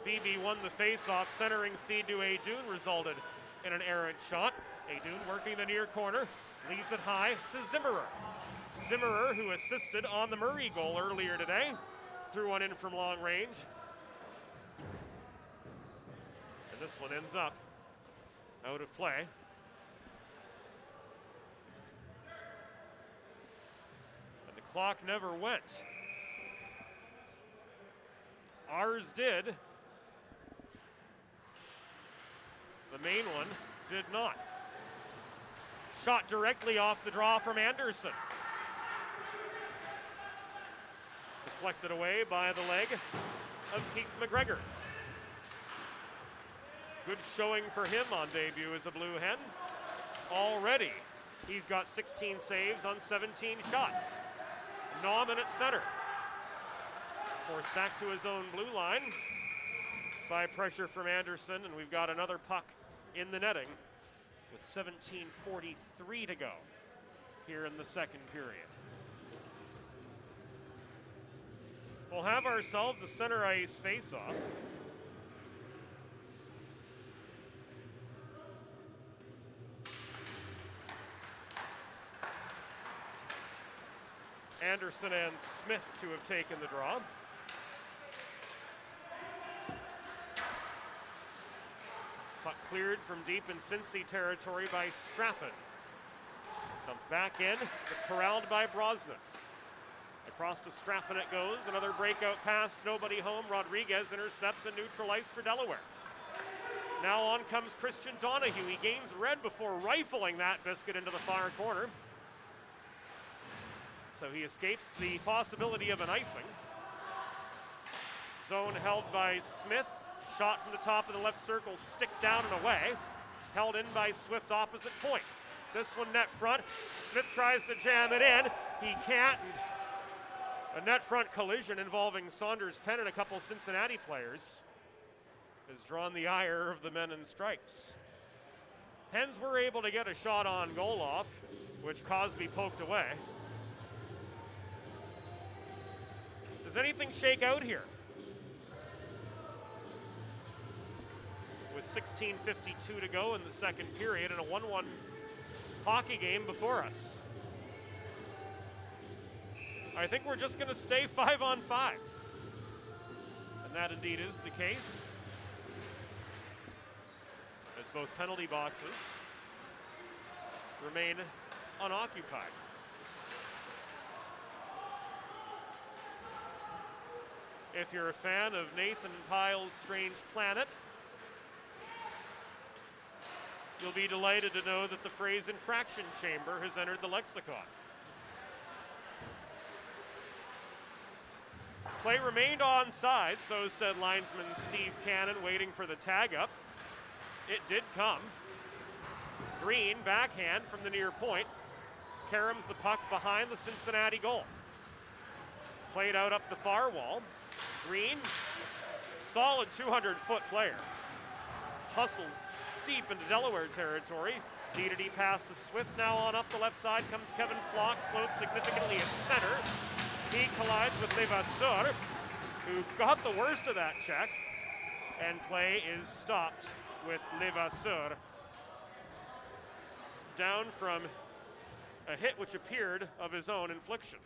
Beebe won the face-off. Centering feed to Adoun resulted in an errant shot. Adoun working the near corner, leaves it high to Zimmerer. Zimmerer, who assisted on the Murray goal earlier today, threw one in from long range. And this one ends up out of play. And the clock never went. Ours did. The main one did not. Shot directly off the draw from Anderson. Deflected away by the leg of Keith McGregor. Good showing for him on debut as a Blue Hen. Already, he's got 16 saves on 17 shots. Nauman at center. Forced back to his own blue line. by pressure from Anderson, and we've got another puck in the netting with 17:43 to go here in the second period. We'll have ourselves a center ice face-off. Anderson and Smith to have taken the draw. Puck cleared from deep in Cincy territory by Straffen. Dumped back in, but corralled by Brosnan. Across to Straffen it goes, another breakout pass, nobody home. Rodriguez intercepts a neutral ice for Delaware. Now on comes Christian Donahue. He gains red before rifling that biscuit into the far corner. So he escapes the possibility of an icing. Zone held by Smith. Shot from the top of the left circle, stick down and away. Held in by Swift opposite point. This one net front. Smith tries to jam it in. He can't. A net front collision involving Saunders Penn and a couple Cincinnati players has drawn the ire of the men in stripes. Hens were able to get a shot on goal off, which Cosby poked away. Does anything shake out here? With 16:52 to go in the second period and a 1-1 hockey game before us. I think we're just going to stay 5-on-5. And that indeed is the case, as both penalty boxes remain unoccupied. If you're a fan of Nathan Pyle's Strange Planet, you'll be delighted to know that the phrase infraction chamber has entered the lexicon. Play remained onside, so said linesman Steve Cannon, waiting for the tag up. It did come. Green, backhand from the near point, caroms the puck behind the Cincinnati goal. It's played out up the far wall. Green, solid 200-foot player, hustles deep into Delaware territory. D2D pass to Swift. Now on up the left side comes Kevin Flock, slowed significantly at center. He collides with Levasseur, who got the worst of that check, and play is stopped with Levasseur down from a hit which appeared of his own infliction.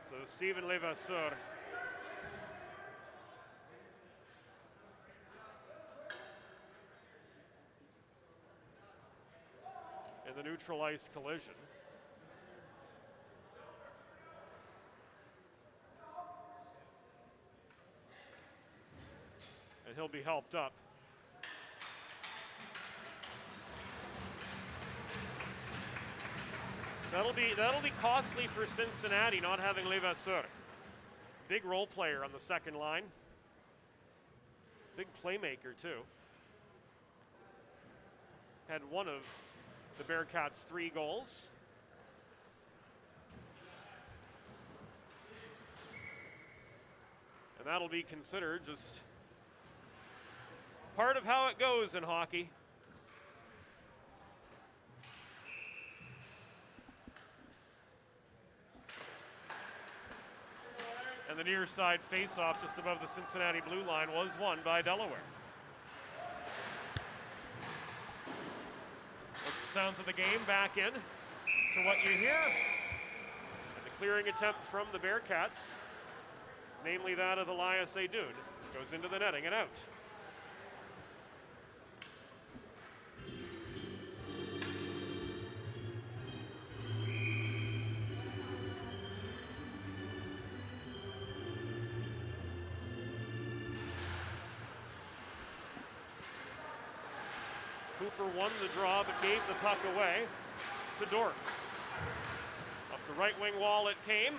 So Stephen Levasseur in the neutral ice collision. And he'll be helped up. That'll be costly for Cincinnati not having Levasseur. Big role player on the second line. Big playmaker too. Had one of the Bearcats' 3 goals. And that'll be considered just part of how it goes in hockey. And the near side face-off just above the Cincinnati blue line was won by Delaware. Sounds of the game back in to what you hear. And the clearing attempt from the Bearcats, namely that of Elias Adoun, goes into the netting and out. Cooper won the draw but gave the puck away to Dorf. Up the right wing wall it came.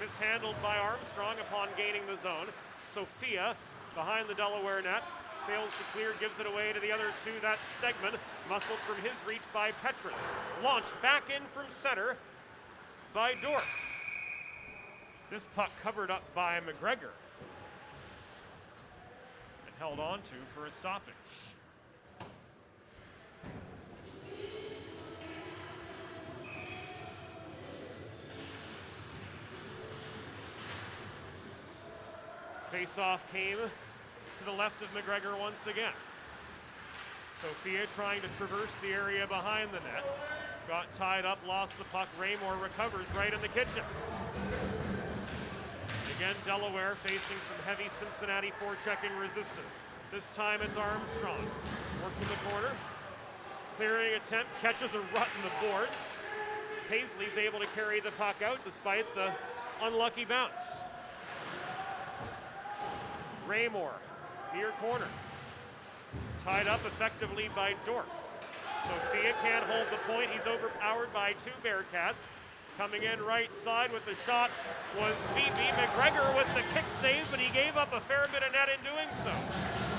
Mishandled by Armstrong upon gaining the zone. Sophia behind the Delaware net. fails to clear, gives it away to the other two. That's Stegman, muscled from his reach by Petrus. Launched back in from center by Dorf. This puck covered up by McGregor and held on to for a stoppage. Face-off came to the left of McGregor once again. Sophia trying to traverse the area behind the net. Got tied up, lost the puck. Raymore recovers right in the kitchen. Again, Delaware facing some heavy Cincinnati forechecking resistance. This time it's Armstrong. Works in the corner. Clearing attempt, catches a rut in the boards. Paisley's able to carry the puck out despite the unlucky bounce. Raymore, near corner. Tied up effectively by Dorf. Sophia can't hold the point. He's overpowered by two Bearcats. Coming in right side with the shot was Phoebe. McGregor with the kick save, but he gave up a fair bit of net in doing so.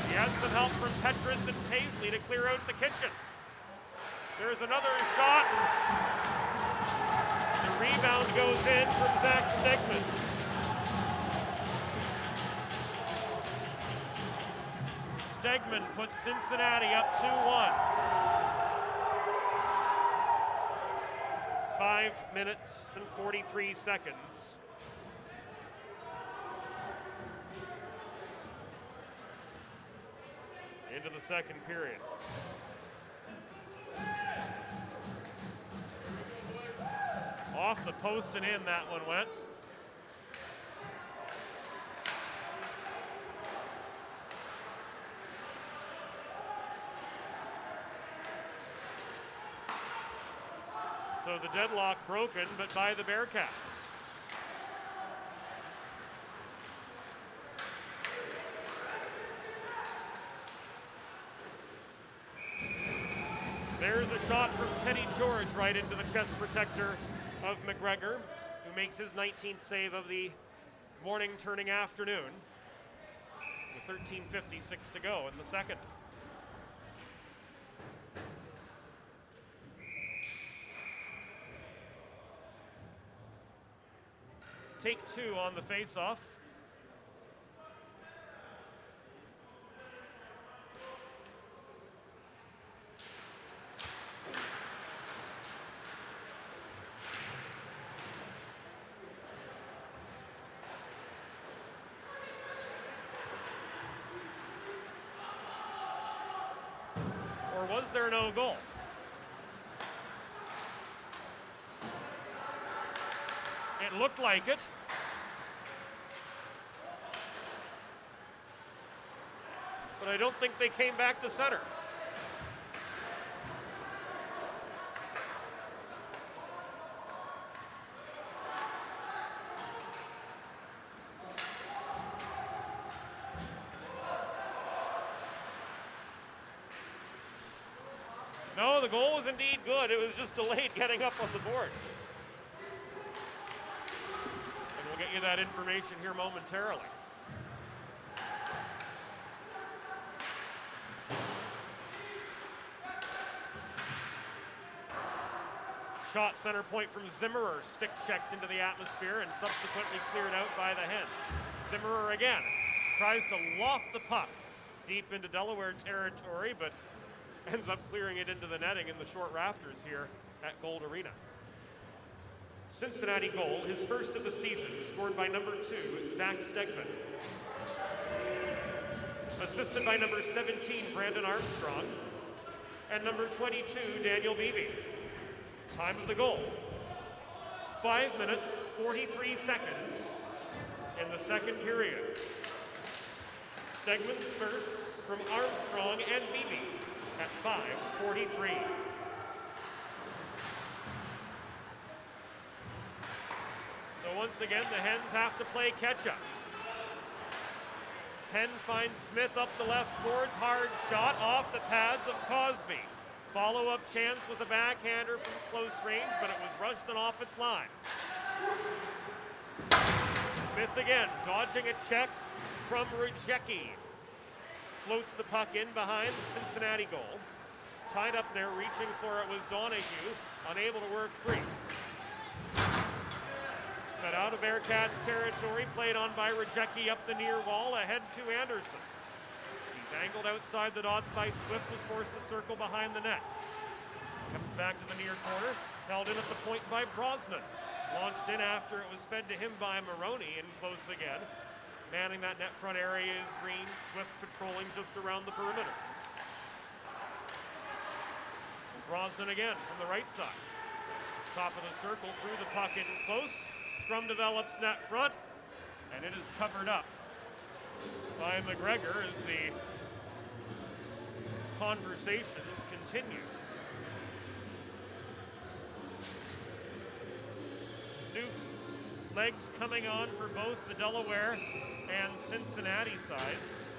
He had some help from Petrus and Paisley to clear out the kitchen. There's another shot. The rebound goes in from Zach Stegman. Stegman puts Cincinnati up 2-1. 5 minutes and 43 seconds. Into the second period. Off the post and in that one went. So the deadlock broken, but by the Bearcats. There's a shot from Teddy George right into the chest protector of McGregor, who makes his 19th save of the morning turning afternoon with 13:56 to go in the second. Take two on the face-off. Or was there no goal? It looked like it. But I don't think they came back to center. No, the goal was indeed good. It was just delayed getting up on the board. And we'll get you that information here momentarily. Shot center point from Zimmerer, stick checked into the atmosphere and subsequently cleared out by the Hens. Zimmerer again tries to loft the puck deep into Delaware territory, but ends up clearing it into the netting in the short rafters here at Gold Arena. Cincinnati goal, his first of the season, scored by number 2, Zach Stegman. Assisted by number 17, Brandon Armstrong, and number 22, Daniel Beebe. Time of the goal, 5 minutes, 43 seconds in the second period. Stegman's first from Armstrong and Beebe at 5:43. So once again, the Hens have to play catch-up. Hen finds Smith up the left boards, hard shot off the pads of Cosby. Follow-up chance was a backhander from close range, but it was rushed and off its line. Smith again, dodging a check from Rujecki. floats the puck in behind the Cincinnati goal. Tied up there, reaching for it was Donahue, unable to work free. Fed out of Bearcats territory, played on by Rajecki up the near wall, ahead to Anderson. He's angled outside the dots by Swift, was forced to circle behind the net. Comes back to the near corner, held in at the point by Brosnan. Launched in after it was fed to him by Maroney, and close again. Manning that net front area is Green, Swift patrolling just around the perimeter. Brosnan again from the right side. Top of the circle, through the puck in close. Scrum develops net front, and it is covered up by McGregor as the conversations continue. New legs coming on for both the Delaware and Cincinnati sides.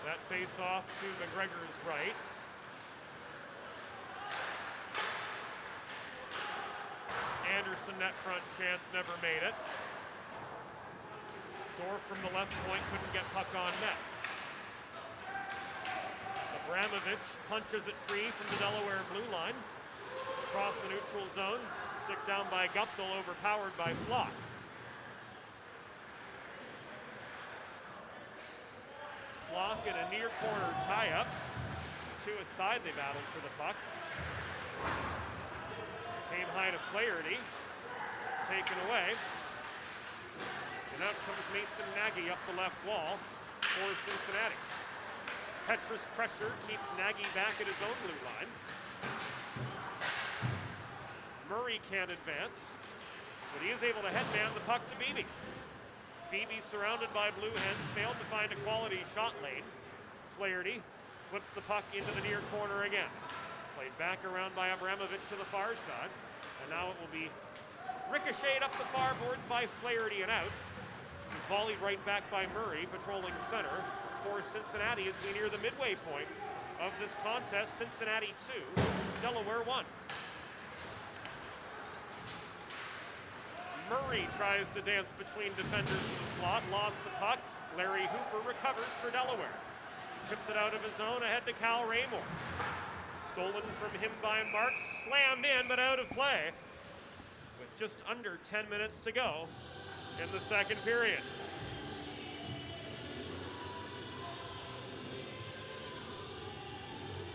That face off to McGregor's right. Anderson net front chance, never made it. Dorf from the left point couldn't get puck on net. Abramovich punches it free from the Delaware blue line. Across the neutral zone, stick down by Guptill, overpowered by Flock. Flock in a near corner tie-up. To a side they battled for the puck. Came high to Flaherty. Taken away. And out comes Mason Nagy up the left wall for Cincinnati. Petrus pressure keeps Nagy back at his own blue line. Murray can't advance, but he is able to headman the puck to Beebe. Beebe, surrounded by Blue Hens, failed to find a quality shot lane. Flaherty flips the puck into the near corner again. Played back around by Abramovich to the far side. And now it will be ricocheted up the far boards by Flaherty and out. And volleyed right back by Murray, patrolling center for Cincinnati as we near the midway point of this contest. Cincinnati 2, Delaware 1. Murray tries to dance between defenders in the slot, lost the puck. Larry Hooper recovers for Delaware. Chips it out of his own, ahead to Cal Raymore. Stolen from him by Marks, slammed in but out of play. With just under 10 minutes to go in the second period.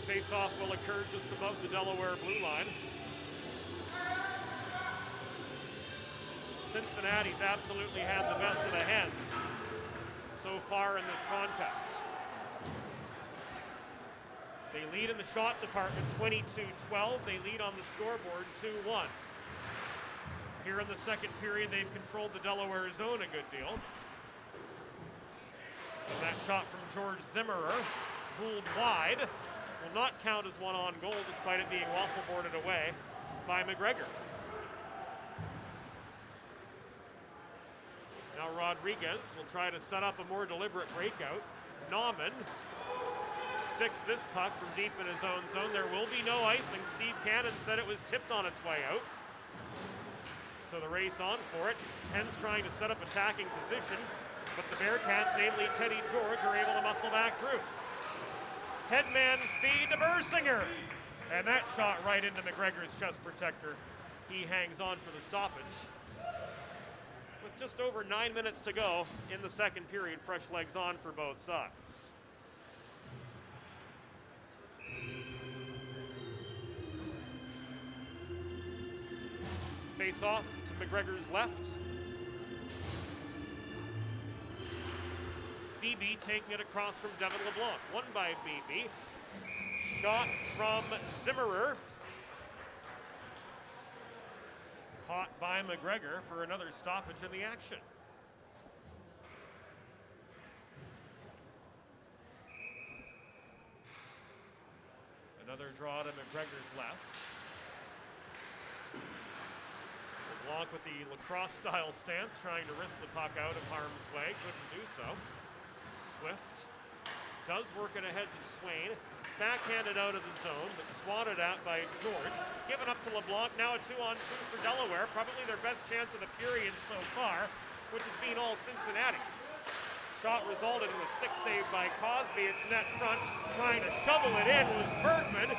Face-off will occur just above the Delaware blue line. Cincinnati's absolutely had the best of the Hens so far in this contest. They lead in the shot department 22-12. They lead on the scoreboard 2-1. Here in the second period, they've controlled the Delaware zone a good deal. And that shot from George Zimmerer, ruled wide, will not count as one on goal despite it being waffle boarded away by McGregor. Now Rodriguez will try to set up a more deliberate breakout. Nauman sticks this puck from deep in his own zone. There will be no icing. Steve Cannon said it was tipped on its way out. So the race on for it. Hens trying to set up attacking position, but the Bearcats, namely Teddy George, are able to muscle back through. Headman feed to Bersinger. And that shot right into McGregor's chest protector. He hangs on for the stoppage. With just over 9 minutes to go in the second period, fresh legs on for both sides. Face off to McGregor's left. Beebe taking it across from Devin LeBlanc. Won by Beebe. Shot from Zimmerer. Caught by McGregor for another stoppage in the action. Another draw to McGregor's left. LeBlanc with the lacrosse-style stance, trying to wrist the puck out of harm's way. Couldn't do so. Swift Does work it ahead to Swain. Backhanded out of the zone, but swatted at by George. Given up to LeBlanc. Now a 2-on-2 for Delaware. Probably their best chance of the period so far, which has been all Cincinnati. Shot resulted in a stick save by Cosby. It's net front. Trying to shovel it in was Bergman,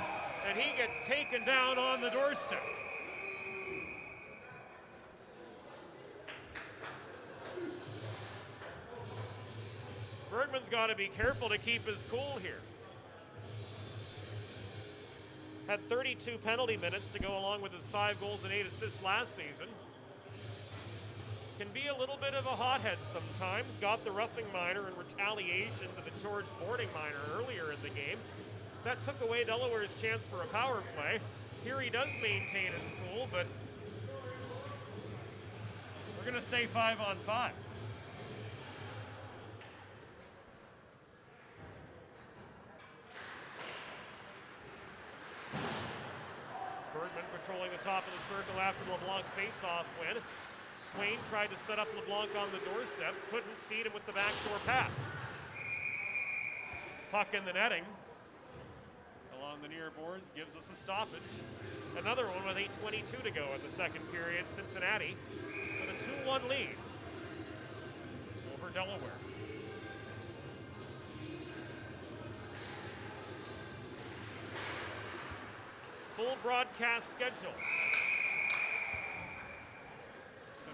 and he gets taken down on the doorstep. Bergman's got to be careful to keep his cool here. Had 32 penalty minutes to go along with his 5 goals and 8 assists last season. Can be a little bit of a hothead sometimes. Got the roughing minor in retaliation to the George boarding minor earlier in the game. That took away Delaware's chance for a power play. Here he does maintain his cool, but we're going to stay 5-on-5. Bergman patrolling the top of the circle after LeBlanc face-off win. Swain tried to set up LeBlanc on the doorstep, couldn't feed him with the backdoor pass. Puck in the netting. Along the near boards, gives us a stoppage. Another one with 8:22 to go in the second period. Cincinnati with a 2-1 lead over Delaware. Full broadcast schedule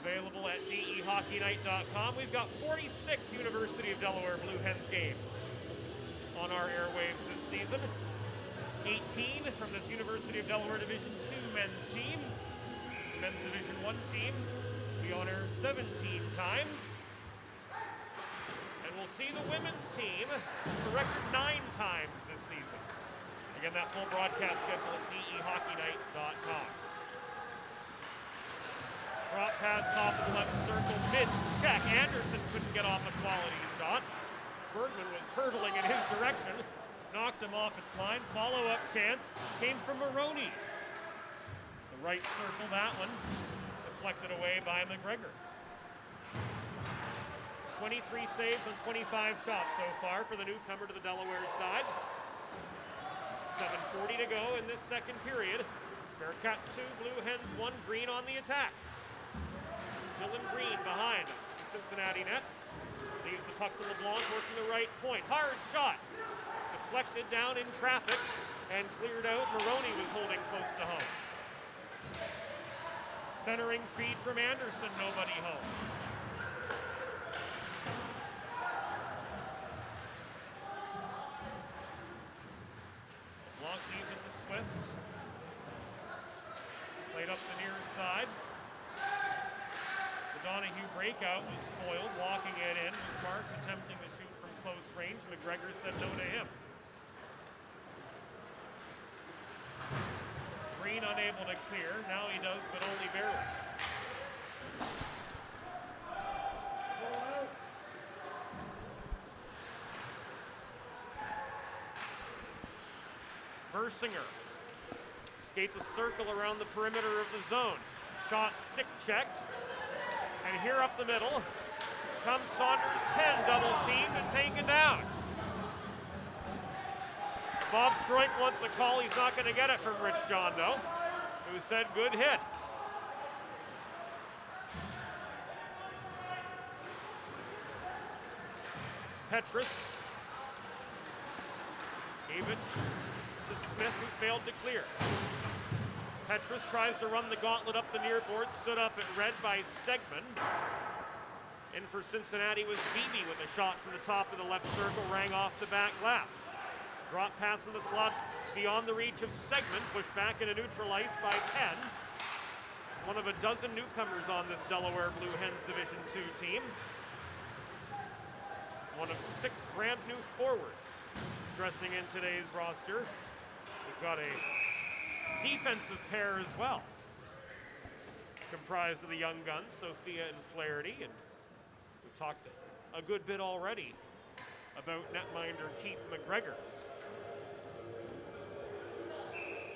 available at DEHockeyNight.com. We've got 46 University of Delaware Blue Hens games on our airwaves this season. 18 from this University of Delaware Division II men's team. Men's Division I team, we on air 17 times. And we'll see the women's team a record 9 times this season. Again, that full broadcast schedule at DEHockeyNight.com. Drop pass, top of the left circle, mid-check. Anderson couldn't get off a quality shot. Bergman was hurtling in his direction. Knocked him off its line. Follow-up chance came from Maroney. The right circle, that one. Deflected away by McGregor. 23 saves on 25 shots so far for the newcomer to the Delaware side. 7:40 to go in this second period. Bearcats 2, Blue Hens 1, Green on the attack. Dylan Green behind the Cincinnati net. Leaves the puck to LeBlanc, working the right point. Hard shot. Deflected down in traffic and cleared out. Maroney was holding close to home. Centering feed from Anderson, nobody home. LeBlanc leaves it to Swift. Played up the near side. The Donahue breakout was foiled. Walking it in was Marks attempting to shoot from close range. McGregor said no to him. Green unable to clear. Now he does, but only barely. Versinger skates a circle around the perimeter of the zone. Shot stick checked. And here up the middle comes Saunders Penn, double teamed and taken down. Bob Stroik wants a call. He's not going to get it from Rich John, though, who said good hit. Petrus gave it to Smith, who failed to clear. Petrus tries to run the gauntlet up the near board, stood up and read by Stegman. In for Cincinnati was Beebe with a shot from the top of the left circle, rang off the back glass. Drop pass in the slot beyond the reach of Stegman, pushed back into neutral ice by Penn. One of a dozen newcomers on this Delaware Blue Hens Division II team. One of 6 brand new forwards dressing in today's roster. We've got a defensive pair as well, comprised of the young guns, Sophia and Flaherty, and we've talked a good bit already about netminder Keith McGregor,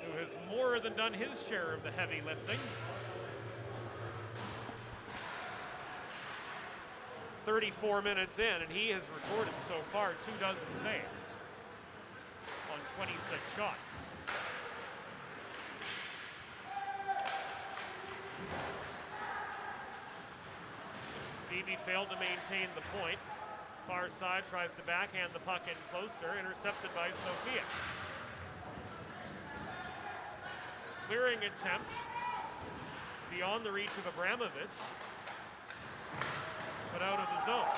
who has more than done his share of the heavy lifting. 34 minutes in, and he has recorded so far 24 saves on 26 shots. Beebe failed to maintain the point. Far side tries to backhand the puck in closer, intercepted by Sophia. Clearing attempt beyond the reach of Abramovich, but out of the zone.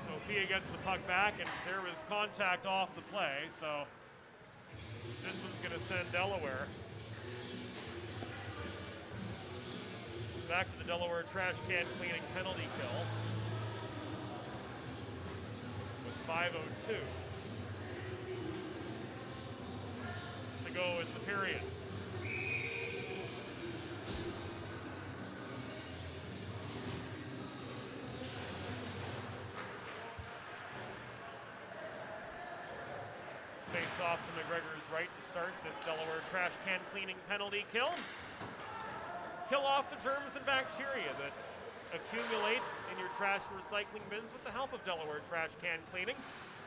Sophia gets the puck back, and there was contact off the play, so this one's going to send Delaware back to the Delaware trash can cleaning penalty kill with 5:02 to go in the period. Face off to McGregor's right to start this Delaware trash can cleaning penalty kill. Kill off the germs and bacteria that accumulate in your trash and recycling bins with the help of Delaware Trash Can Cleaning.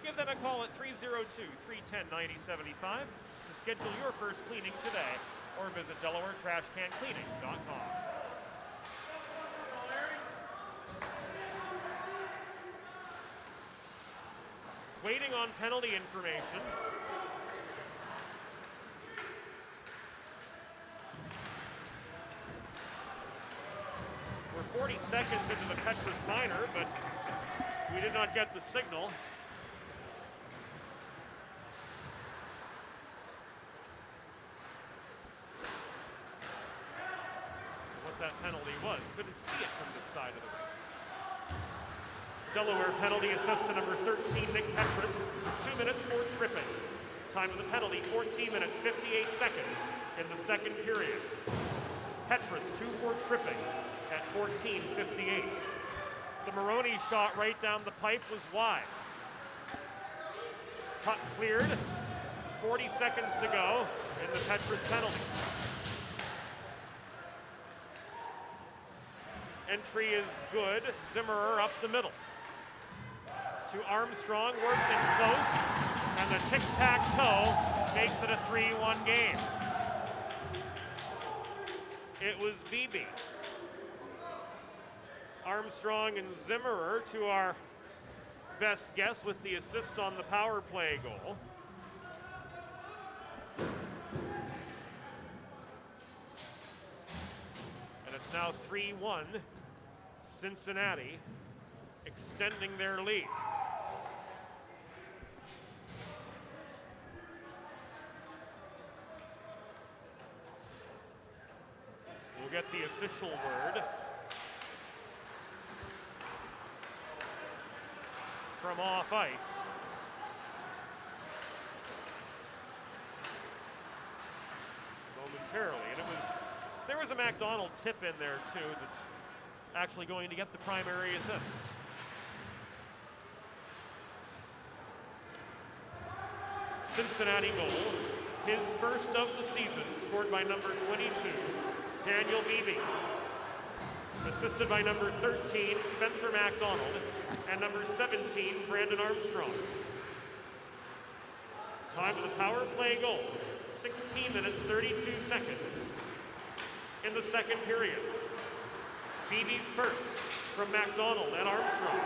Give them a call at 302-310-9075 to schedule your first cleaning today, or visit DelawareTrashCanCleaning.com. Waiting on penalty information. We're 40 seconds into the Petrus minor, but we did not get the signal. What that penalty was. Couldn't see it from this side of the ring. Delaware penalty assist to number 13, Nick Petrus. 2 minutes for tripping. Time of the penalty, 14 minutes, 58 seconds in the second period. Petrus, 2 for tripping at 14:58. The Maroney shot right down the pipe was wide. Puck cleared. 40 seconds to go in the Petrus penalty. Entry is good. Zimmerer up the middle. To Armstrong, worked in close, and the tic-tac-toe makes it a 3-1 game. It was Beebe, Armstrong, and Zimmerer to our best guess with the assists on the power play goal. And it's now 3-1, Cincinnati extending their lead. We'll get the official word from off ice. Momentarily, and there was a MacDonald tip in there too that's actually going to get the primary assist. Cincinnati goal, his first of the season, scored by number 22, Daniel Beebe. Assisted by number 13, Spencer MacDonald, and number 17, Brandon Armstrong. Time of the power play goal, 16 minutes, 32 seconds in the second period. Beebe's first from MacDonald and Armstrong.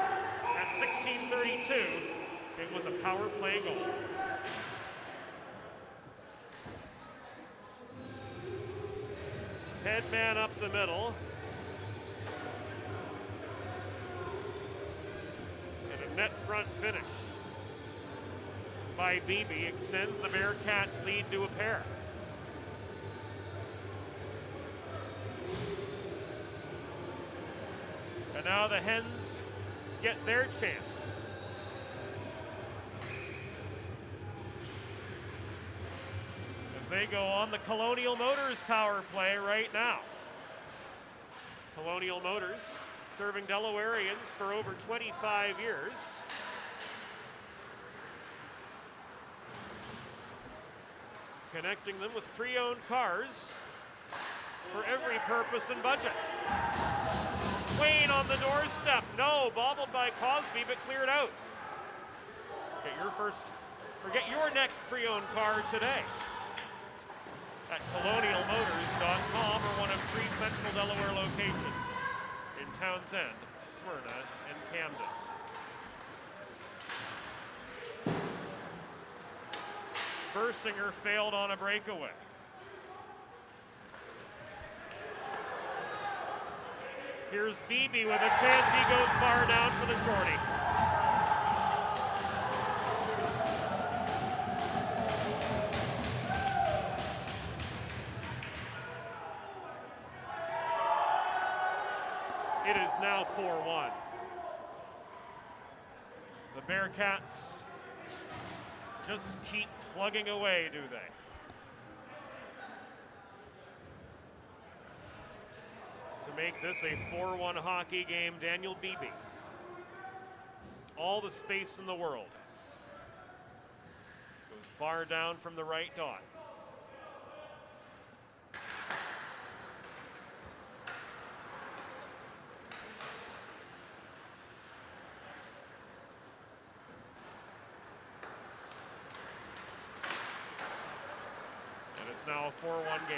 At 16:32, it was a power play goal. Head man up the middle. And a net front finish by Beebe extends the Bearcats' lead to a pair. And now the Hens get their chance. As they go on the Colonial Motors power play right now. Colonial Motors serving Delawareans for over 25 years. Connecting them with pre-owned cars for every purpose and budget. Swain on the doorstep. No, bobbled by Cosby, but cleared out. Get your next pre-owned car today at colonialmotors.com or one of 3 Central Delaware locations in Townsend, Smyrna, and Camden. Bersinger failed on a breakaway. Here's Beebe with a chance. He goes far down for the shorty. It is now 4-1. The Bearcats just keep plugging away, do they? To make this a 4-1 hockey game, Daniel Beebe. All the space in the world. Goes far down from the right dot. Now a 4-1 game.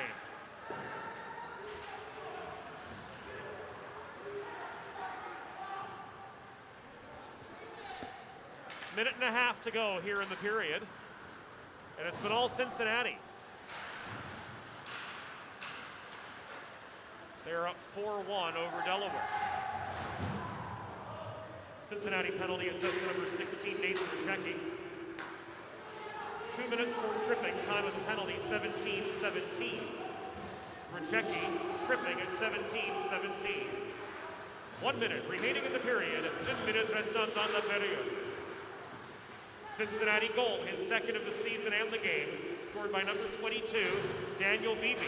Minute and a half to go here in the period, and it's been all Cincinnati. They're up 4-1 over Delaware. Cincinnati penalty assessment number 16, Nathan Rejecki. 2 minutes for tripping, time of the penalty, 17-17. Rejecki tripping at 17-17. 1 minute remaining in the period. 1 minute restante dans la période. Cincinnati goal, his second of the season and the game, scored by number 22, Daniel Beebe.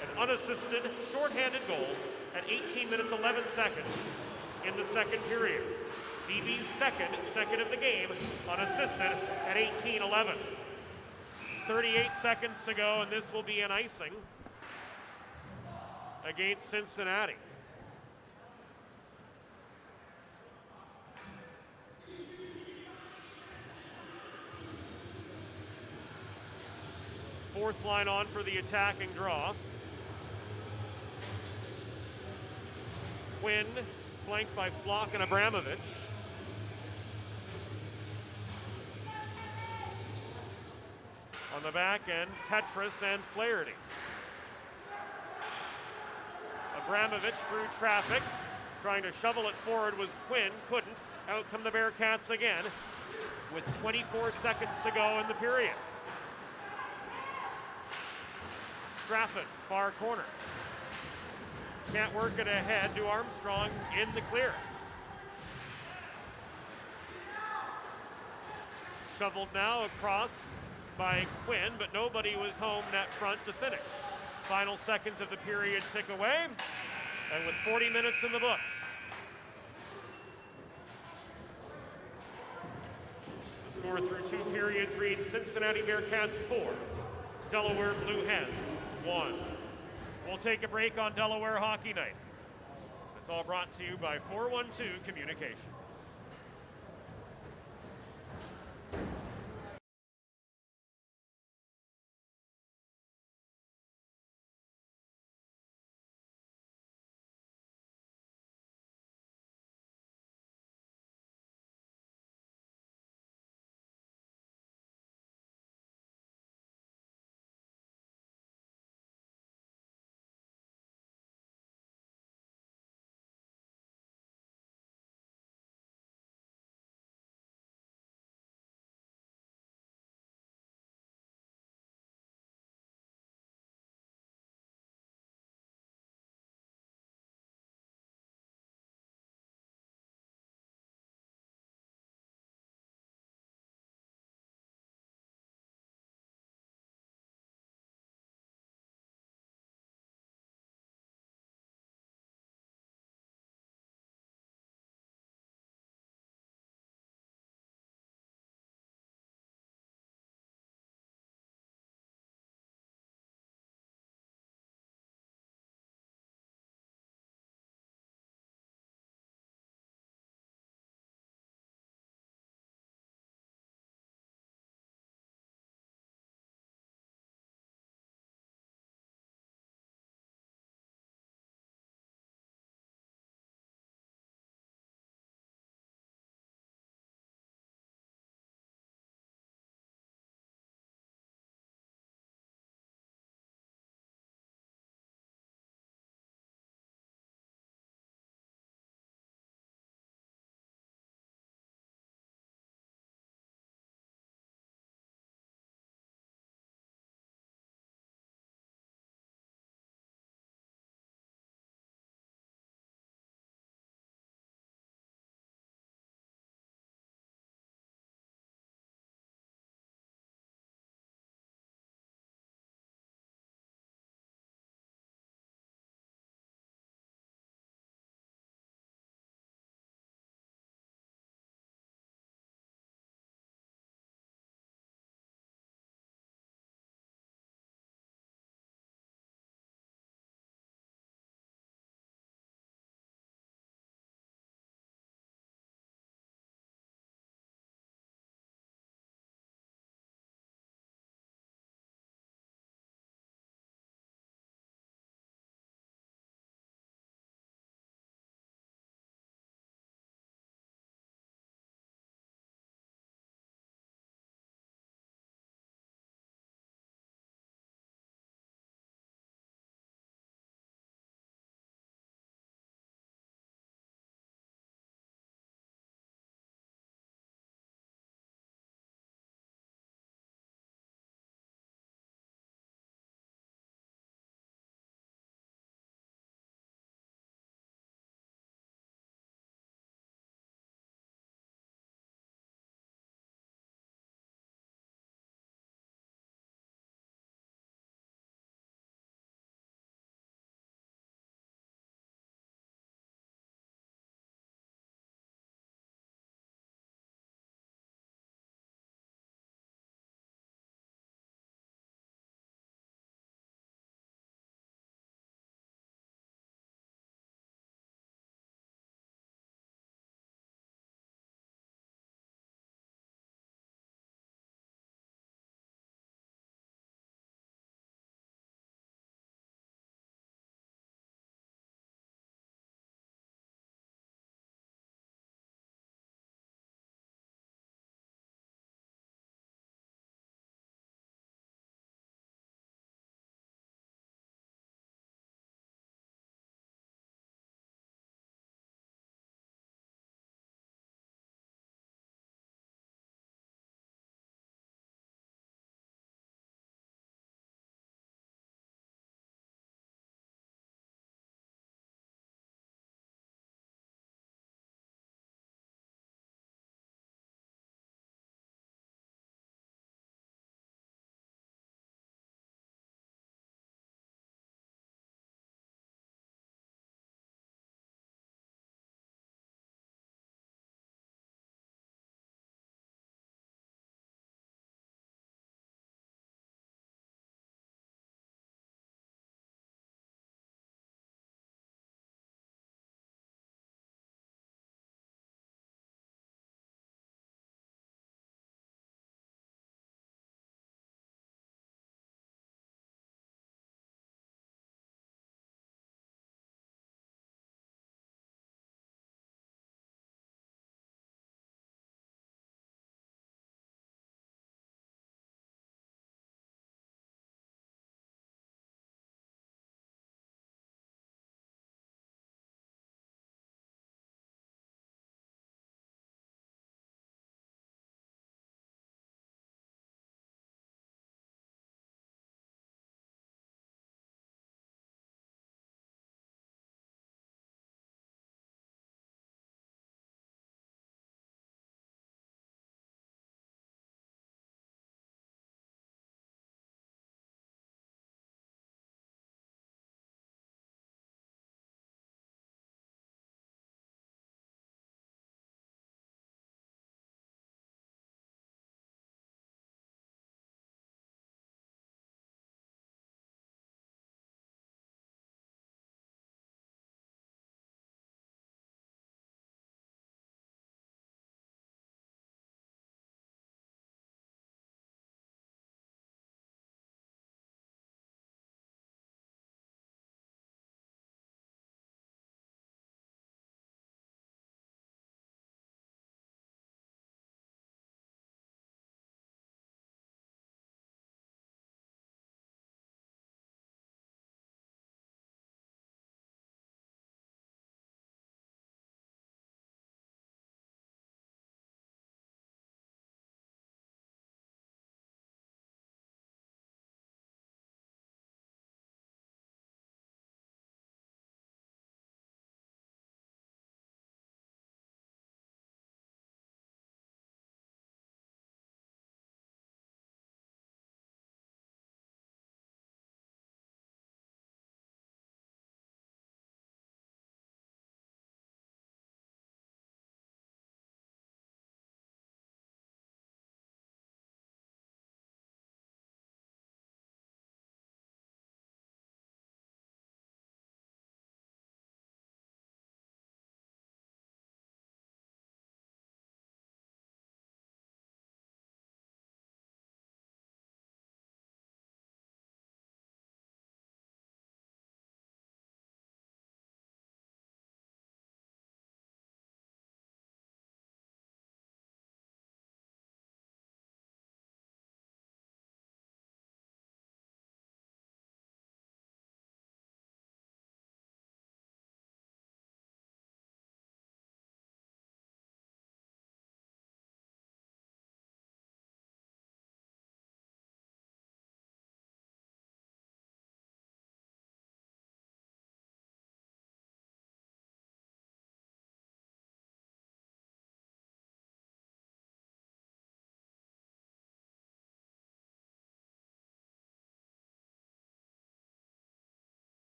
An unassisted, shorthanded goal at 18 minutes 11 seconds in the second period. Beebe's second of the game, unassisted at 18-11. 38 seconds to go, and this will be an icing against Cincinnati. Fourth line on for the attacking draw. Quinn, flanked by Flock and Abramovich. On the back end, Petras and Flaherty. Abramovich through traffic, trying to shovel it forward was Quinn, couldn't. Out come the Bearcats again with 24 seconds to go in the period. Straffen, far corner. Can't work it ahead to Armstrong in the clear. Shoveled now across by Quinn, but nobody was home net front to finish. Final seconds of the period tick away, and with 40 minutes in the books. The score through 2 periods reads Cincinnati Bearcats 4, Delaware Blue Hens 1. We'll take a break on Delaware Hockey Night. It's all brought to you by 412 Communications.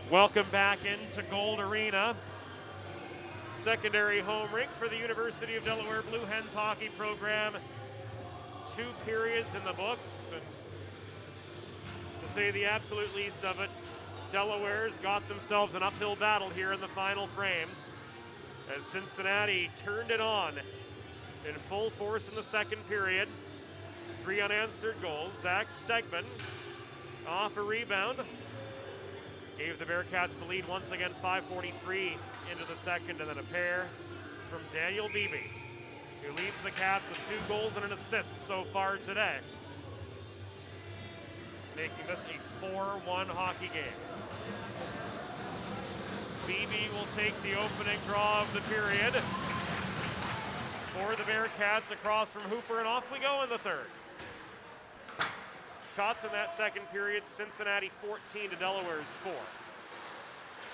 Welcome back into Gold Arena. Secondary home rink for the University of Delaware Blue Hens hockey program. 2 periods in the books, and to say the absolute least of it, Delaware's got themselves an uphill battle here in the final frame as Cincinnati turned it on in full force in the second period. 3 unanswered goals. Zach Stegman off a rebound gave the Bearcats the lead once again, 5:43 into the second, and then a pair from Daniel Beebe, who leads the Cats with 2 goals and an assist so far today, making this a 4-1 hockey game. Beebe will take the opening draw of the period for the Bearcats across from Hooper, and off we go in the third. Shots in that second period, Cincinnati 14 to Delaware's 4.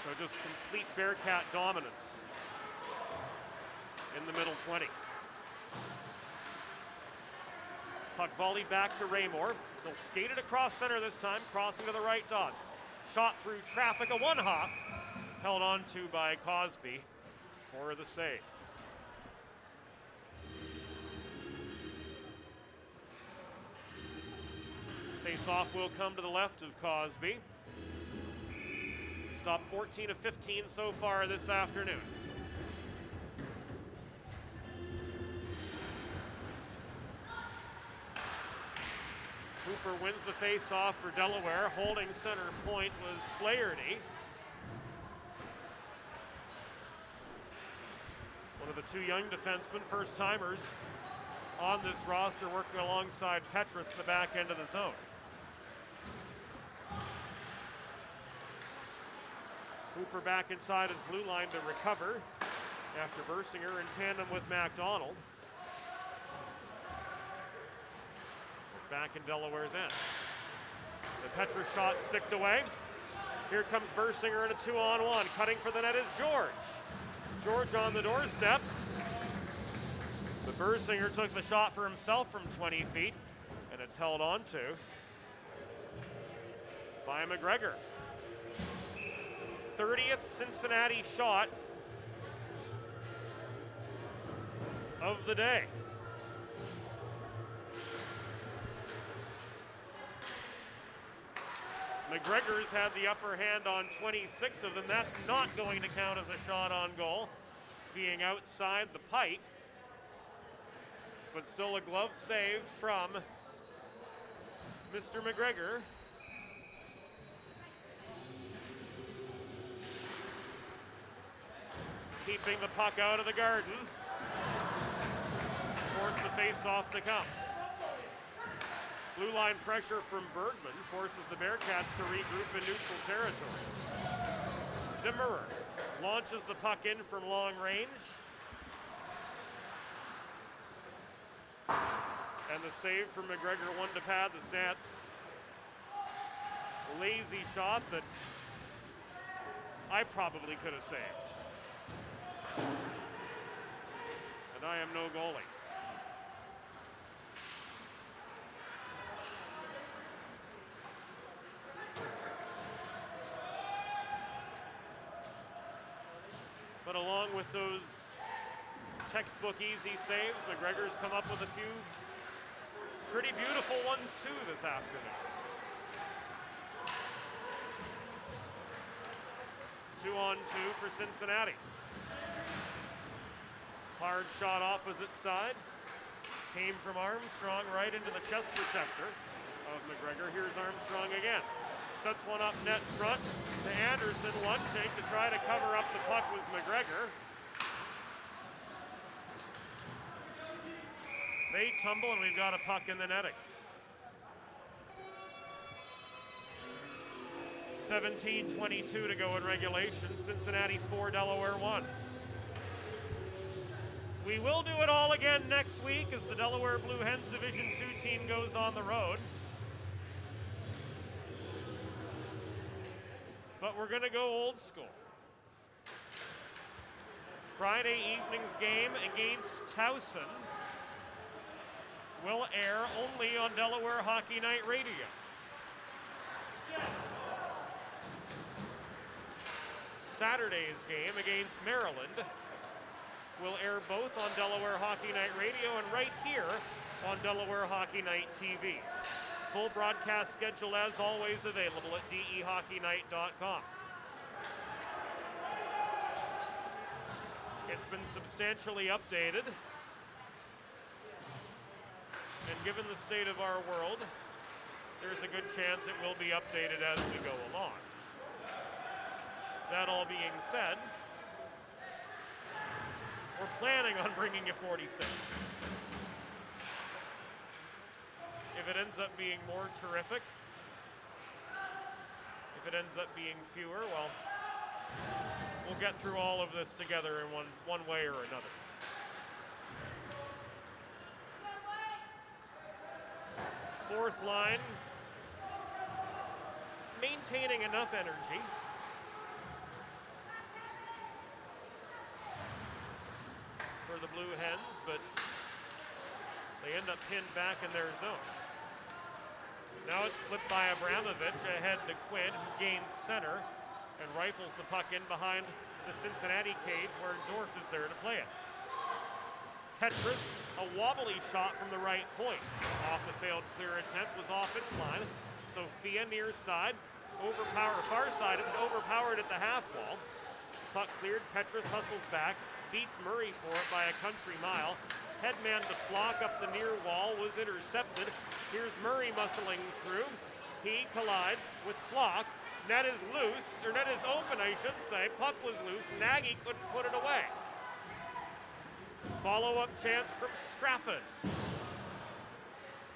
So just complete Bearcat dominance in the middle 20. Puck volleyed back to Raymore. He'll skate it across center this time, crossing to the right dots. Shot through traffic, a one-hop, held on to by Cosby for the save. Face-off will come to the left of Cosby. Stopped 14 of 15 so far this afternoon. Hooper wins the face-off for Delaware. Holding center point was Flaherty. One of the 2 young defensemen, first-timers on this roster, working alongside Petrus in the back end of the zone. Hooper back inside his blue line to recover after Bersinger in tandem with MacDonald. Back in Delaware's end. The Petrus shot sticked away. Here comes Bersinger in a 2-on-1. Cutting for the net is George. George on the doorstep. But Bersinger took the shot for himself from 20 feet, and it's held on to by McGregor. 30th Cincinnati shot of the day. McGregor's had the upper hand on 26 of them. That's not going to count as a shot on goal, being outside the pipe. But still a glove save from Mr. McGregor. Keeping the puck out of the garden. Force the face-off to come. Blue line pressure from Bergman forces the Bearcats to regroup in neutral territory. Zimmerer launches the puck in from long range. And the save from McGregor, one to pad the stats. Lazy shot that I probably could have saved. And I am no goalie. But along with those textbook easy saves, McGregor's come up with a few pretty beautiful ones too this afternoon. 2-on-2 for Cincinnati. Hard shot opposite side. Came from Armstrong right into the chest protector of McGregor. Here's Armstrong again. Sets one up net front to Anderson. Lunging to try to cover up the puck was McGregor. They tumble and we've got a puck in the netting. 17:22 to go in regulation. Cincinnati 4, Delaware 1. We will do it all again next week as the Delaware Blue Hens Division II team goes on the road. But we're going to go old school. Friday evening's game against Towson will air only on Delaware Hockey Night Radio. Saturday's game against Maryland will air both on Delaware Hockey Night Radio and right here on Delaware Hockey Night TV. Full broadcast schedule, as always, available at dehockeynight.com. It's been substantially updated, and given the state of our world, there's a good chance it will be updated as we go along. That all being said, we're planning on bringing you 46. If it ends up being more, terrific. If it ends up being fewer, well, we'll get through all of this together in one way or another. Fourth line, maintaining enough energy. For the Blue Hens, but they end up pinned back in their zone. Now it's flipped by Abramovich ahead to Quinn, who gains center and rifles the puck in behind the Cincinnati cage where Dorf is there to play it. Petrus, a wobbly shot from the right point. Off the failed clear attempt, was off its line. Sophia near side, far side, overpowered at the half wall. Puck cleared, Petrus hustles back, beats Murray for it by a country mile. Headman to Flock up the near wall was intercepted. Here's Murray muscling through. He collides with Flock. Net is loose, or net is open, I should say. Puck was loose. Nagy couldn't put it away. Follow-up chance from Straffen.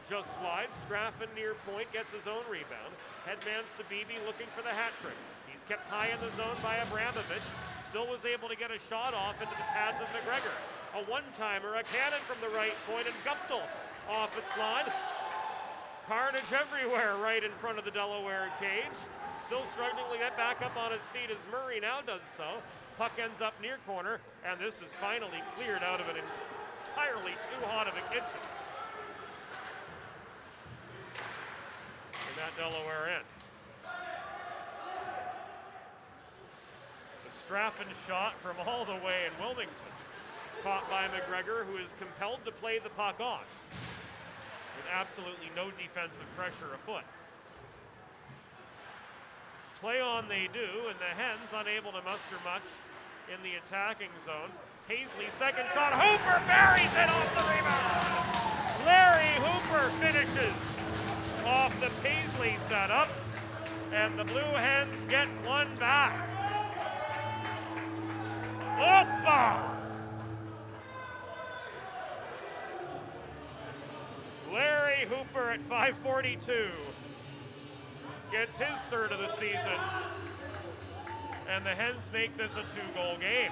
Just wide. Straffen near point gets his own rebound. Headman's to Beebe looking for the hat trick. He's kept high in the zone by Abramovich. Still was able to get a shot off into the pads of McGregor. A one-timer, a cannon from the right point, and Guptill off its line. Carnage everywhere right in front of the Delaware cage. Still struggling to get back up on his feet as Murray now does so. Puck ends up near corner, and this is finally cleared out of an entirely too hot of a kitchen in that Delaware end. Straffen shot from all the way in Wilmington. Caught by McGregor, who is compelled to play the puck on with absolutely no defensive pressure afoot. Play on they do, and the Hens unable to muster much in the attacking zone. Paisley, second shot. Hooper buries it off the rebound. Larry Hooper finishes off the Paisley setup, and the Blue Hens get one back. Opa! Larry Hooper at 5:42 gets his third of the season, and the Hens make this a two-goal game.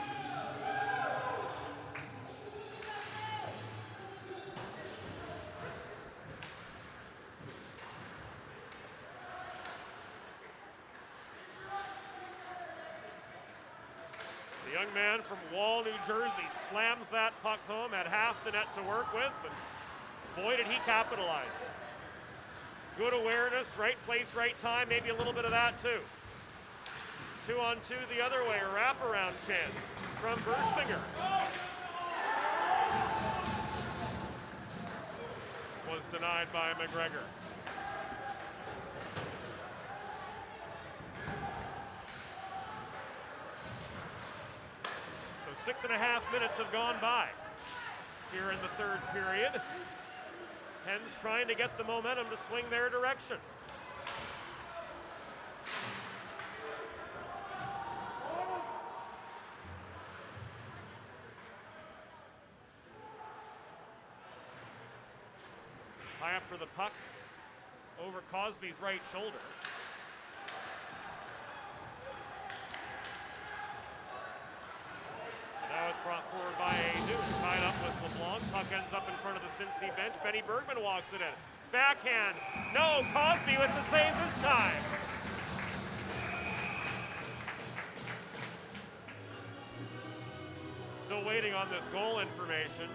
The young man from Wall, New Jersey slams that puck home, had half the net to work with, and boy did he capitalize. Good awareness, right place, right time, maybe a little bit of that too. 2-on-2 the other way, a wraparound chance from Bersinger. Was denied by McGregor. So 6.5 minutes have gone by here in the third period. Hens trying to get the momentum to swing their direction. High up for the puck over Cosby's right shoulder. Now it's brought forward by A2, tied up with LeBlanc. Puck ends up in front of the Cincy bench. Benny Bergman walks it in. Backhand. No, Cosby with the save this time. Still waiting on this goal information.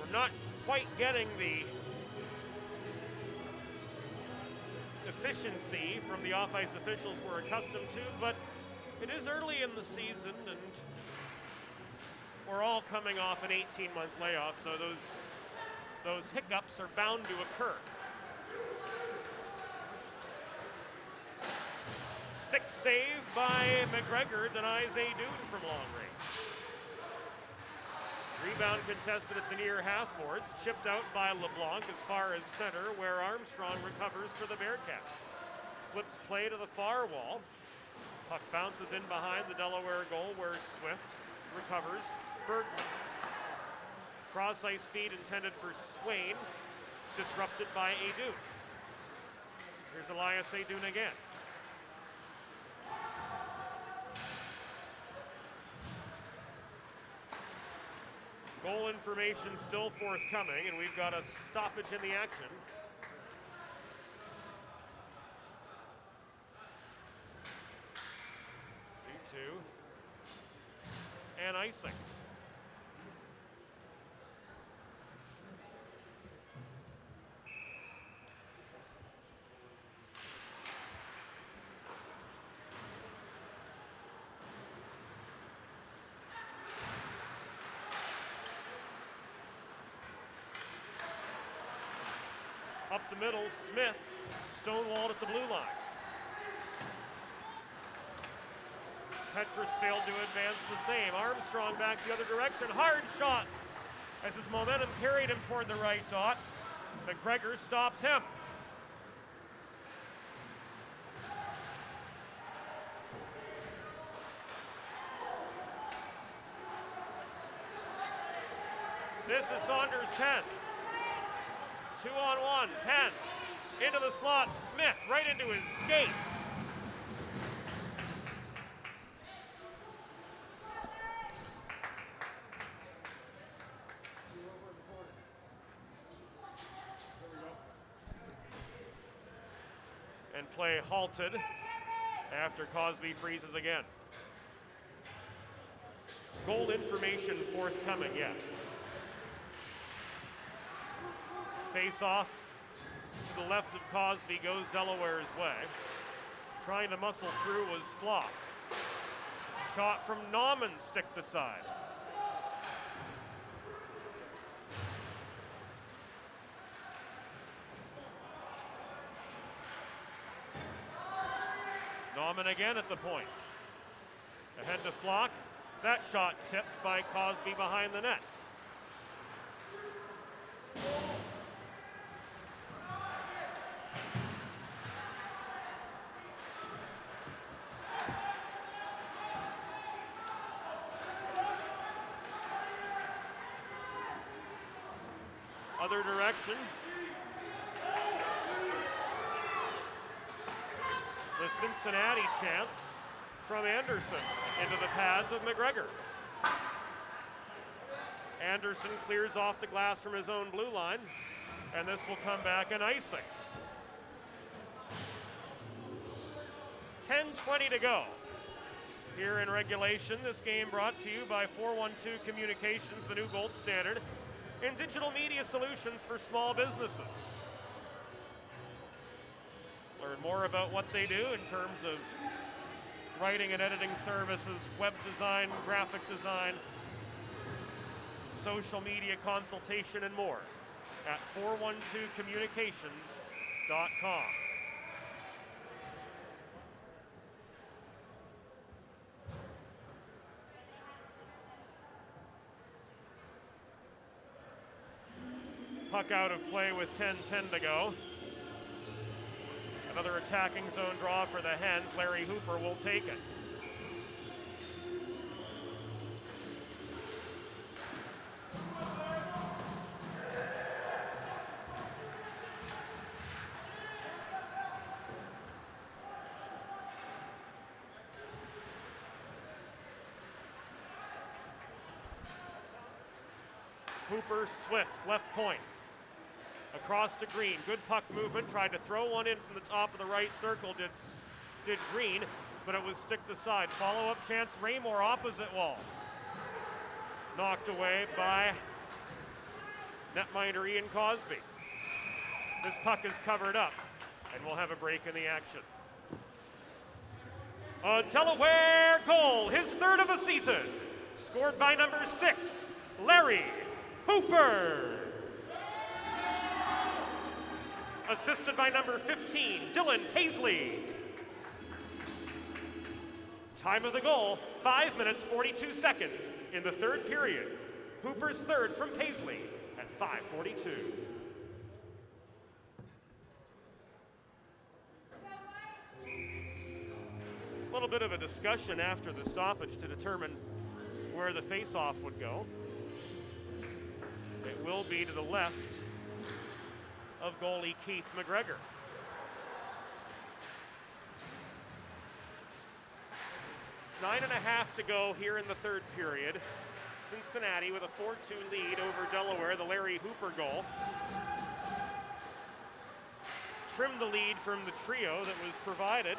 We're not quite getting the efficiency from the off-ice officials we're accustomed to, but it is early in the season, and we're all coming off an 18-month layoff, so those hiccups are bound to occur. Stick save by McGregor denies A. Dune from long range. Rebound contested at the near half boards, chipped out by LeBlanc as far as center, where Armstrong recovers for the Bearcats. Flips play to the far wall. Puck bounces in behind the Delaware goal, where Swift recovers. Bergman. Cross ice feed intended for Swain, disrupted by A. Dune. Here's Elias A. Dune again. Goal information still forthcoming, and we've got a stoppage in the action. D2 and icing. Up the middle, Smith stonewalled at the blue line. Petrus failed to advance the same. Armstrong back the other direction. Hard shot as his momentum carried him toward the right dot. McGregor stops him. This is Saunders' Penn. 2-on-1, Penn into the slot, Smith right into his skates. And play halted after Cosby freezes again. Goal information forthcoming yet. Face-off to the left of Cosby goes Delaware's way. Trying to muscle through was Flock. Shot from Nauman sticked aside. Nauman again at the point. Ahead to Flock. That shot tipped by Cosby behind the net. Other direction. The Cincinnati chance from Anderson into the pads of McGregor. Anderson clears off the glass from his own blue line, and this will come back an icing. 10:20 to go here in regulation. This game brought to you by 412 Communications, the new gold standard in digital media solutions for small businesses. Learn more about what they do in terms of writing and editing services, web design, graphic design, social media consultation, and more at 412communications.com. Puck out of play with 10:10 to go. Another attacking zone draw for the Hens. Larry Hooper will take it. Hooper, Swift, left point. Across to Green, good puck movement, tried to throw one in from the top of the right circle, did Green, but it was sticked aside. Follow-up chance, Raymore opposite wall. Knocked away by netminder Ian Cosby. This puck is covered up. and we'll have a break in the action. A Delaware goal, his third of the season, scored by number 6, Larry Hooper. Assisted by number 15, Dylan Paisley. Time of the goal, 5 minutes, 42 seconds in the third period. Hooper's third from Paisley at 5:42. A little bit of a discussion after the stoppage to determine where the face-off would go. It will be to the left of goalie Keith McGregor. Nine and a half to go here in the third period. Cincinnati with a 4-2 lead over Delaware, the Larry Hooper goal. Trimmed the lead from the trio that was provided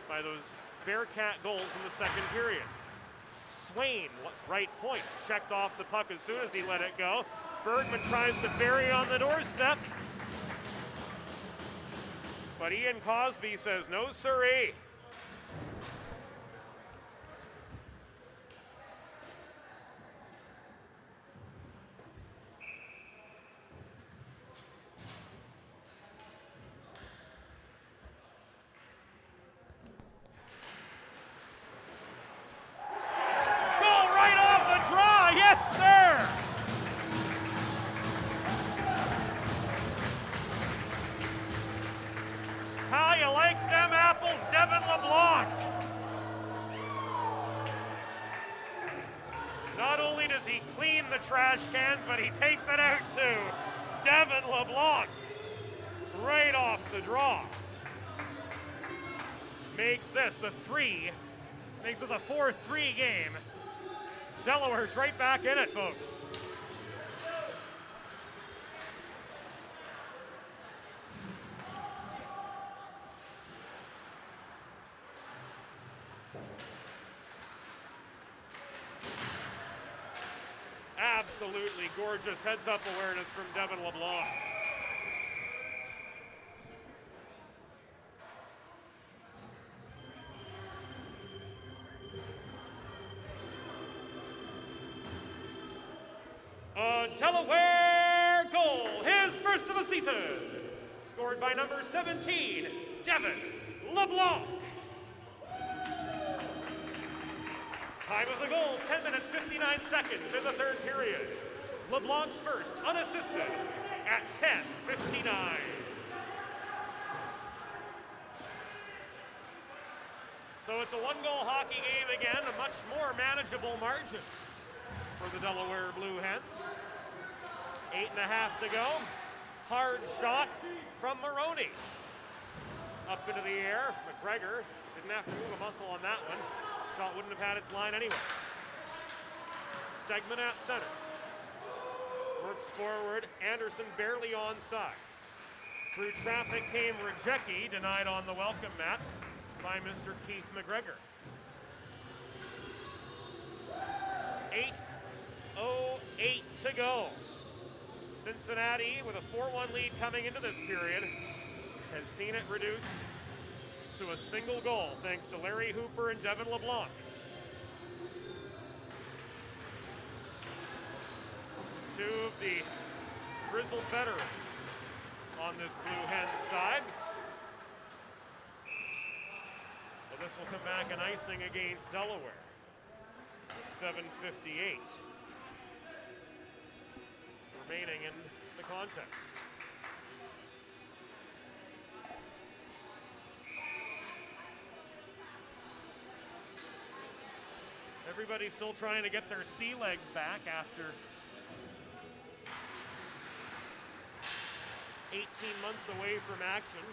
by those Bearcat goals in the second period. Swain, right point, checked off the puck as soon as he let it go. Bergman tries to bury it on the doorstep. But Ian Cosby says, no siree. How you like them apples, Devin LeBlanc? Not only does he clean the trash cans, but he takes it out too. Devin LeBlanc, right off the draw. Makes this a 4-3 game. Delaware's right back in it, folks. Absolutely gorgeous heads-up awareness from Devin LeBlanc. A Delaware goal, his first of the season, scored by number 17, Devin LeBlanc. Time of the goal, 10 minutes, 59 seconds in the third period. LeBlanc's first, unassisted, at 10:59. So it's a one-goal hockey game again, a much more manageable margin for the Delaware Blue Hens. 8.5 to go. Hard shot from Maroney. Up into the air, McGregor didn't have to move a muscle on that one. Shot wouldn't have had its line anyway. Stegman at center. Works forward, Anderson barely onside. Through traffic came Rajecki, denied on the welcome mat by Mr. Keith McGregor. 8:08 to go. Cincinnati, with a 4-1 lead coming into this period, has seen it reduced to a single goal thanks to Larry Hooper and Devin LeBlanc. Two of the grizzled veterans on this Blue Hens side. Well, this will come back an icing against Delaware. 7:58 remaining in the contest. Everybody's still trying to get their sea legs back after 18 months away from action.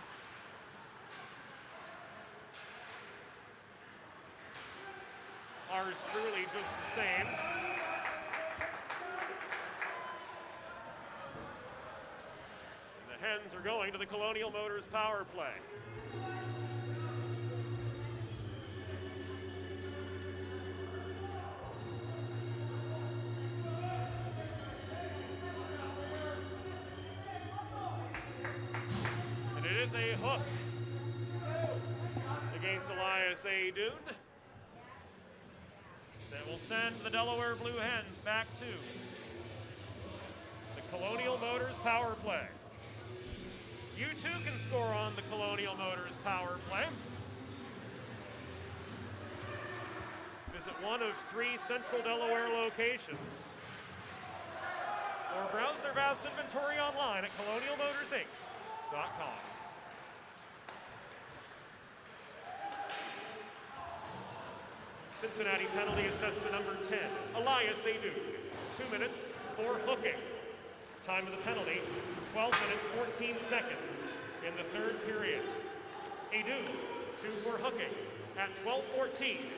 Ours truly just the same. And the Hens are going to the Colonial Motors power play. a hook against Elias A. Dune. That will send the Delaware Blue Hens back to the Colonial Motors power play. You too can score on the Colonial Motors power play. Visit one of 3 Central Delaware locations or browse their vast inventory online at colonialmotorsinc.com. Cincinnati penalty assessed to number 10, Elias Adu. 2 minutes for hooking. Time of the penalty, 12 minutes, 14 seconds in the third period. Adu, 2 for hooking at 12:14.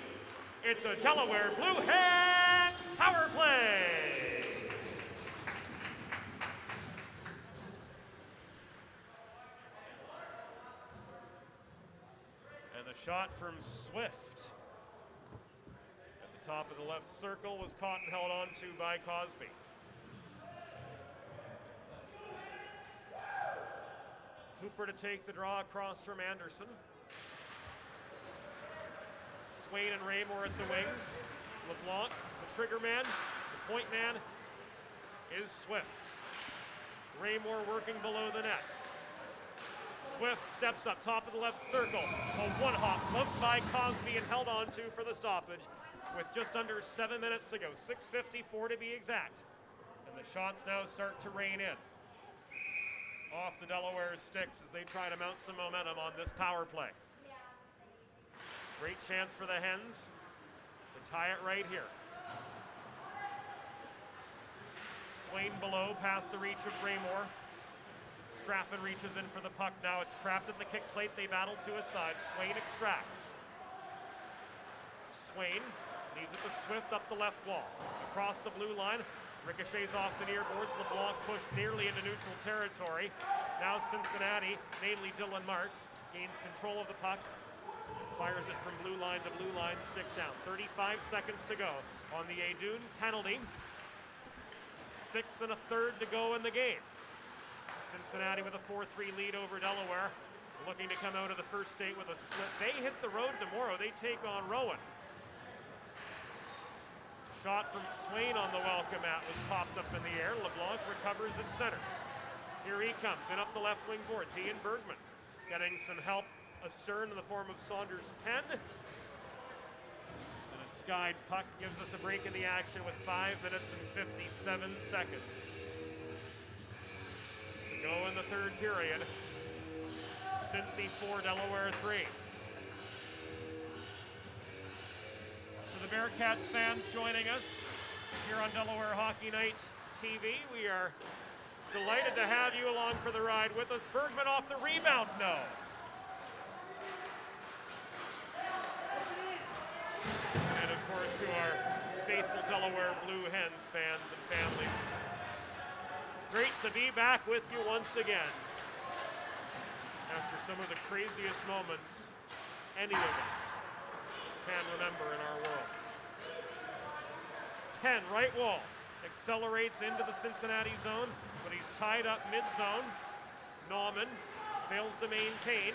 It's a Delaware Blue Hens power play. And the shot from Swift at the top of the left circle was caught and held on to by Cosby. Hooper to take the draw across from Anderson. Swain and Raymore at the wings. LeBlanc, the trigger man, the point man is Swift. Raymore working below the net. Swift steps up, top of the left circle. A one-hop, loved by Cosby and held on to for the stoppage with just under 7 minutes to go, 6:54 to be exact. And the shots now start to rain in off the Delaware sticks as they try to mount some momentum on this power play. Great chance for the Hens to tie it right here. Swain below, past the reach of Raymore. Straffen reaches in for the puck now. It's trapped at the kick plate. They battle to his side. Swain extracts. Swain leaves it to Swift up the left wall. Across the blue line. Ricochets off the near boards. LeBlanc pushed nearly into neutral territory. Now Cincinnati, namely Dylan Marks, gains control of the puck. Fires it from blue line to blue line, stick down. 35 seconds to go on the Adune penalty. 6 1/3 to go in the game. Cincinnati with a 4-3 lead over Delaware, looking to come out of the first state with a split. They hit the road tomorrow. They take on Rowan. Shot from Swain on the welcome mat was popped up in the air. LeBlanc recovers at center. Here he comes, in up the left wing boards. He and Bergman getting some help astern in the form of Saunders Penn. And a skied puck gives us a break in the action with 5 minutes and 57 seconds to go in the third period. Cincy 4, Delaware 3. To the Bearcats fans joining us here on Delaware Hockey Night TV, we are delighted to have you along for the ride with us. Bergman off the rebound, no. And of course to our faithful Delaware Blue Hens fans and families. Great to be back with you once again after some of the craziest moments any of us can remember in our world. Penn, right wall, accelerates into the Cincinnati zone, but he's tied up mid-zone. Nauman fails to maintain.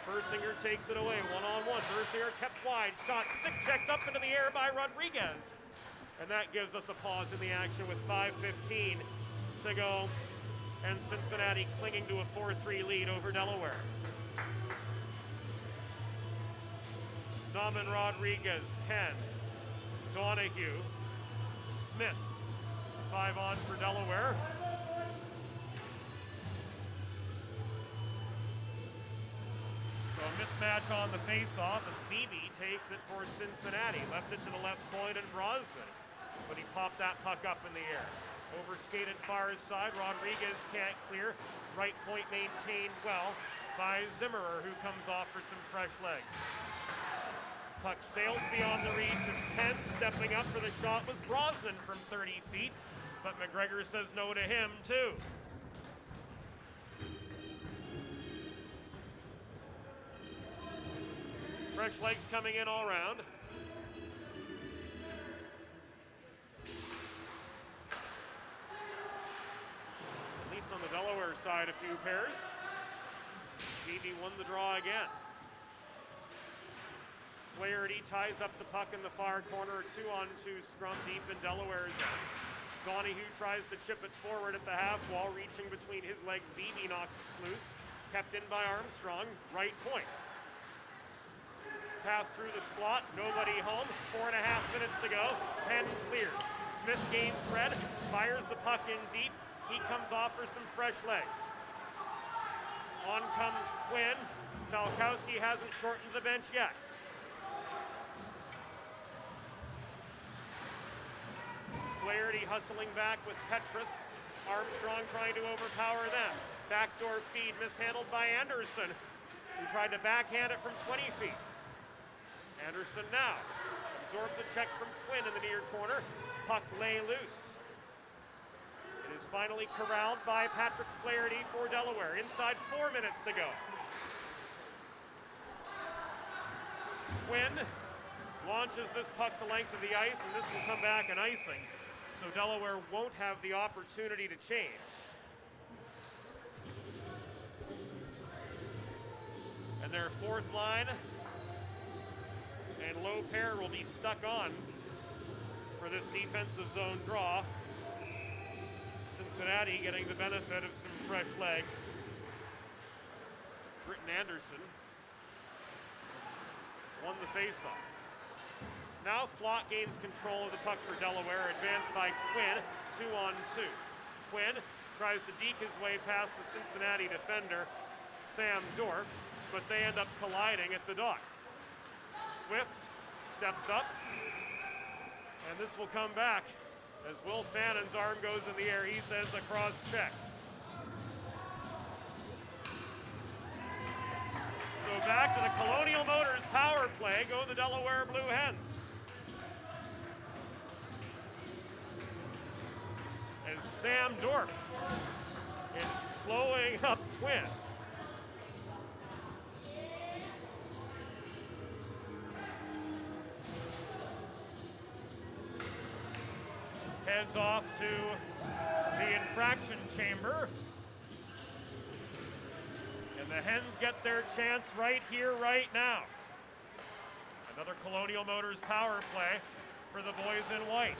Bersinger takes it away, one-on-one. Bersinger kept wide, shot stick checked up into the air by Rodriguez. And that gives us a pause in the action with 5:15 to go, and Cincinnati clinging to a 4-3 lead over Delaware. Nauman, Rodriguez, Penn, Donahue, Smith, 5 on for Delaware. So a mismatch on the face-off as Beebe takes it for Cincinnati. Left it to the left point and Brosnan, but he popped that puck up in the air. Overskated far side, Rodriguez can't clear. Right point maintained well by Zimmerer, who comes off for some fresh legs. Puck sails beyond the reach, and Penn stepping up for the shot was Brosnan from 30 feet, but McGregor says no to him too. Fresh legs coming in all round. At least on the Delaware side, a few pairs. Beebe won the draw again. Flaherty ties up the puck in the far corner, 2-on-2 scrum deep in Delaware's end. Donahue tries to chip it forward at the half wall, reaching between his legs. Beebe knocks it loose, kept in by Armstrong, right point. Pass through the slot, nobody home, 4.5 minutes to go. Penn cleared. Smith gains red, fires the puck in deep. He comes off for some fresh legs. On comes Quinn. Falkowski hasn't shortened the bench yet. Flaherty hustling back with Petrus. Armstrong trying to overpower them. Backdoor feed mishandled by Anderson, who tried to backhand it from 20 feet. Anderson now absorbs a check from Quinn in the near corner. Puck lay loose. It is finally corralled by Patrick Flaherty for Delaware. Inside 4 minutes to go. Quinn launches this puck the length of the ice, and this will come back an icing. So Delaware won't have the opportunity to change. And their fourth line and low pair will be stuck on for this defensive zone draw. Cincinnati getting the benefit of some fresh legs. Britton Anderson won the faceoff. Now Flott gains control of the puck for Delaware, advanced by Quinn, 2-on-2. Quinn tries to deke his way past the Cincinnati defender, Sam Dorf, but they end up colliding at the dot. Swift steps up, and this will come back as Will Fannon's arm goes in the air. He says a cross check. So back to the Colonial Motors power play go the Delaware Blue Hens. As Sam Dorf is slowing up Quinn. Heads off to the infraction chamber. And the Hens get their chance right here, right now. Another Colonial Motors power play for the boys in white.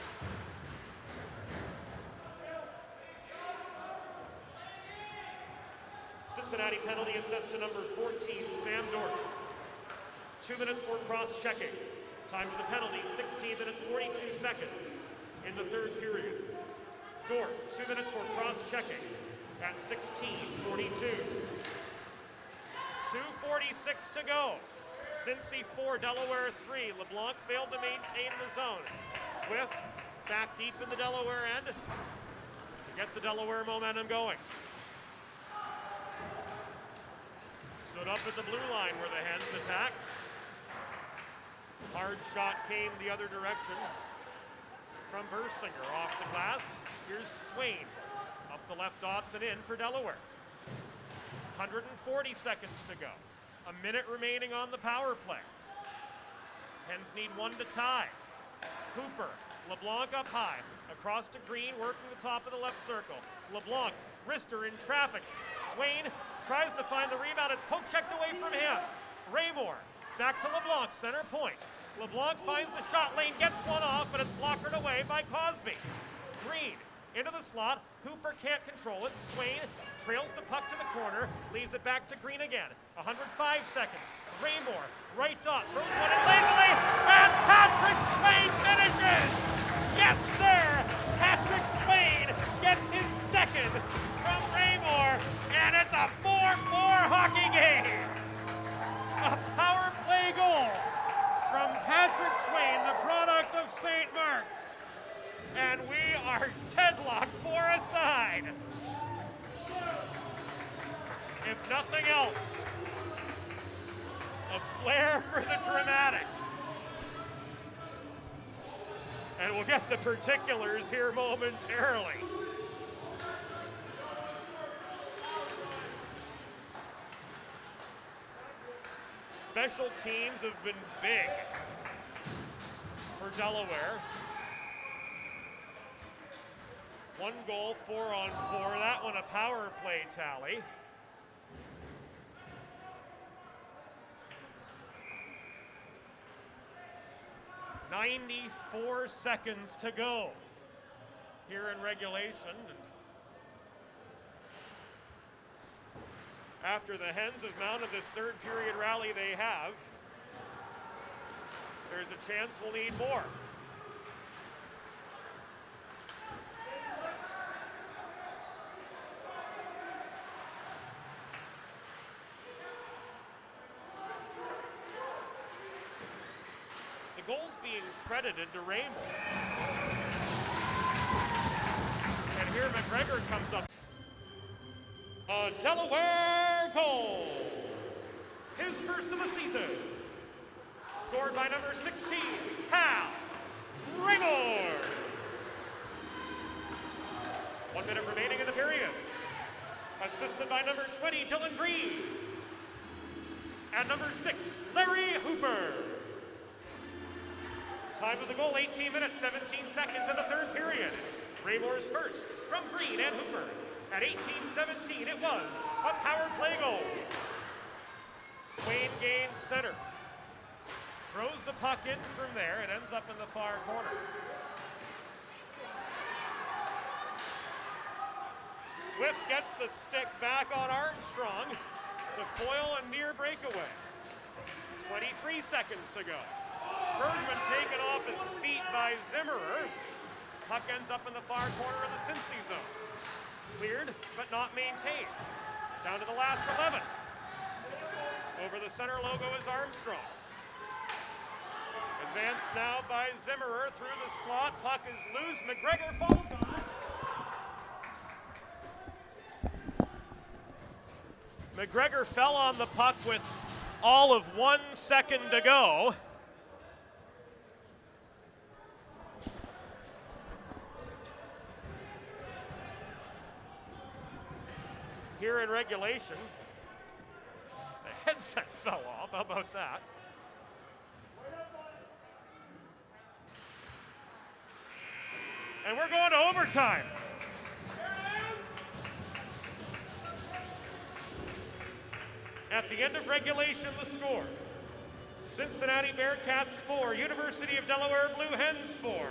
Cincinnati penalty assessed to number 14, Sam Dorf. 2 minutes for cross-checking. Time of the penalty, 16 minutes, 42 seconds in the third period. Dorf, 2 minutes for cross-checking at 16:42. 2:46 to go. Cincy 4, Delaware 3. LeBlanc failed to maintain the zone. Swift back deep in the Delaware end to get the Delaware momentum going. Stood up at the blue line where the Hens attack. Hard shot came the other direction from Bersinger off the glass. Here's Swain up the left dots and in for Delaware. 140 seconds to go. A minute remaining on the power play. Hens need one to tie. Hooper, LeBlanc up high. Across to Green, working the top of the left circle. LeBlanc, wrister in traffic. Swain tries to find the rebound. It's poke checked away from him. Raymore, back to LeBlanc, center point. LeBlanc finds the shot lane, gets one off, but it's blockered away by Cosby. Green, into the slot. Hooper can't control it. Swain trails the puck to the corner, leaves it back to Green again. 105 seconds. Raymore, right dot, throws one in lazily, and Patrick Swain finishes! Yes, sir! Patrick Swain gets his second from Raymore, and it's a 4-4 hockey game! A power play goal from Patrick Swain, the product of St. Mark's. And we are deadlocked for a side. If nothing else, a flair for the dramatic. And we'll get the particulars here momentarily. Special teams have been big for Delaware. 1 goal, 4-on-4. That one a power play tally. 94 seconds to go here in regulation. After the Hens have mounted this third period rally they have, there's a chance we'll need more. The goal's being credited to Raymore. And here McGregor comes up. A Delaware goal. His first of the season. Scored by number 16, Hal Raymore. 1 minute remaining in the period. Assisted by number 20, Dylan Green. And number 6, Larry Hooper. Time of the goal, 18 minutes, 17 seconds in the third period. Raymore's first from Green and Hooper. At 18-17, it was a power play goal. Swain gains center. Throws the puck in from there. It ends up in the far corner. Swift gets the stick back on Armstrong to foil a near breakaway. 23 seconds to go. Bergman taken off his feet by Zimmerer. Puck ends up in the far corner of the Cincy zone. Cleared, but not maintained. Down to the last 11. Over the center logo is Armstrong. Advanced now by Zimmerer through the slot. Puck is loose. McGregor falls on it. McGregor fell on the puck with all of 1 second to go. Here in regulation, the headset fell off. How about that? And we're going to overtime. At the end of regulation, the score: Cincinnati Bearcats 4, University of Delaware Blue Hens 4.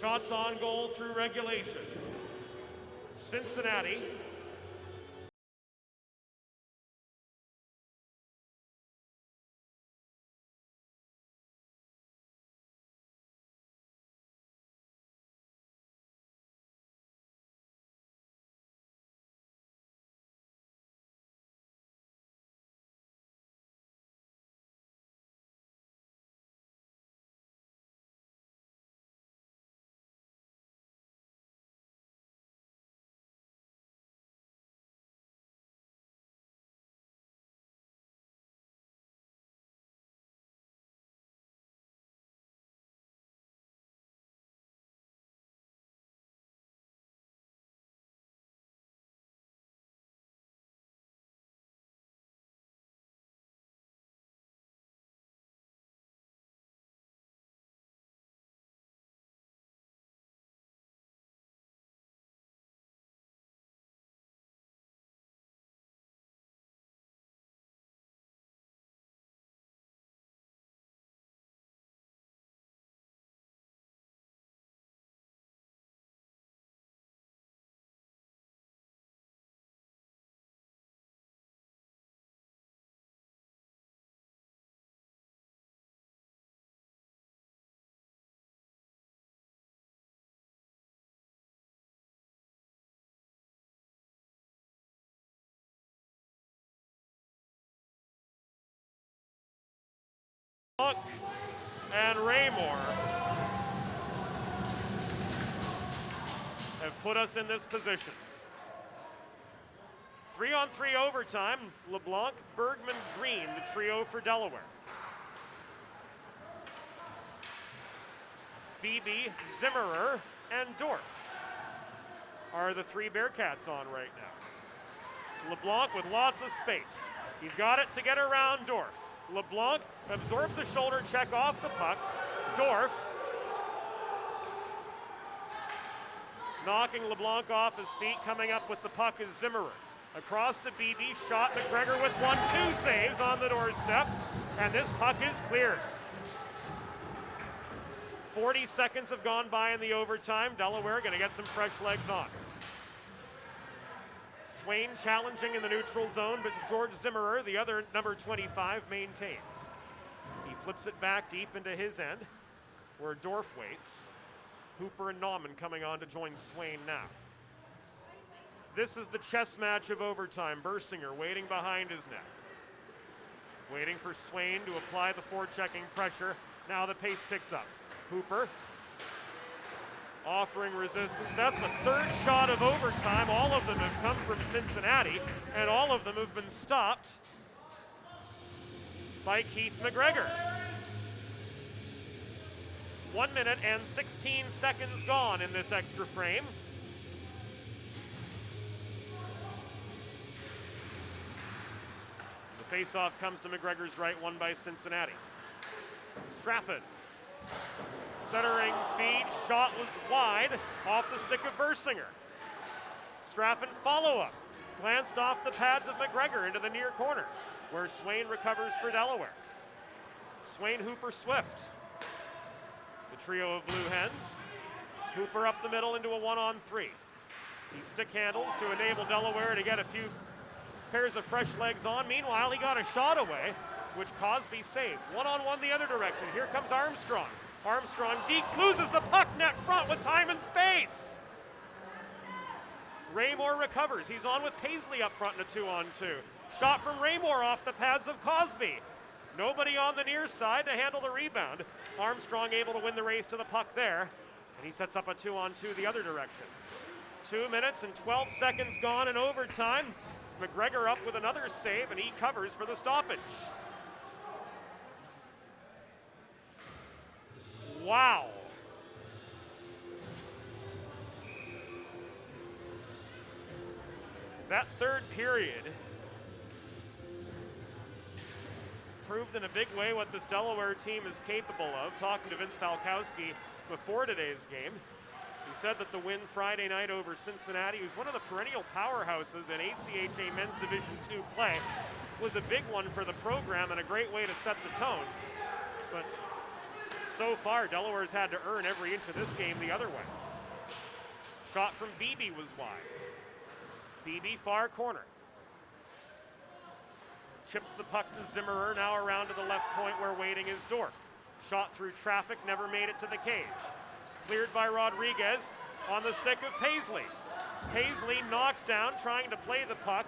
Shots on goal through regulation: Cincinnati and Raymore have put us in this position. 3-on-3 overtime. LeBlanc, Bergman, Green, the trio for Delaware. Beebe, Zimmerer, and Dorf are the 3 Bearcats on right now. LeBlanc with lots of space. He's got it to get around Dorf. LeBlanc absorbs a shoulder check off the puck. Dorf knocking LeBlanc off his feet. Coming up with the puck is Zimmerer. Across to Beebe, shot. McGregor with 1-2 saves on the doorstep, and this puck is cleared. 40 seconds have gone by in the overtime. Delaware going to get some fresh legs on. Swain challenging in the neutral zone, but George Zimmerer, the other number 25, maintains. He flips it back deep into his end, where Dorf waits. Hooper and Nauman coming on to join Swain now. This is the chess match of overtime. Bursinger waiting behind his net. Waiting for Swain to apply the forechecking pressure. Now the pace picks up. Hooper offering resistance. That's the third shot of overtime. All of them have come from Cincinnati, and all of them have been stopped by Keith McGregor. 1 minute and 16 seconds gone in this extra frame. The faceoff comes to McGregor's right, won by Cincinnati. Straffen, centering feed, shot was wide, off the stick of Bursinger. Straffen follow-up, glanced off the pads of McGregor into the near corner, where Swain recovers for Delaware. Swain, Hooper, Swift. The trio of Blue Hens. Hooper up the middle into a 1-on-3. He stick handles to enable Delaware to get a few pairs of fresh legs on. Meanwhile, he got a shot away, which Cosby saved. 1-on-1 the other direction. Here comes Armstrong. Armstrong, Deeks loses the puck net front with time and space. Raymore recovers. He's on with Paisley up front in a 2-on-2. Shot from Raymore off the pads of Cosby. Nobody on the near side to handle the rebound. Armstrong able to win the race to the puck there, and he sets up a 2-on-2 the other direction. 2 minutes and 12 seconds gone in overtime. McGregor up with another save, and he covers for the stoppage. Wow. That third period proved in a big way what this Delaware team is capable of. Talking to Vince Falkowski before today's game, he said that the win Friday night over Cincinnati, who's one of the perennial powerhouses in ACHA Men's Division II play, was a big one for the program and a great way to set the tone. But so far, Delaware's had to earn every inch of this game the other way. Shot from Beebe was wide. Beebe far corner. Chips the puck to Zimmerer, now around to the left point where waiting is Dorf. Shot through traffic, never made it to the cage. Cleared by Rodriguez on the stick of Paisley. Paisley knocked down, trying to play the puck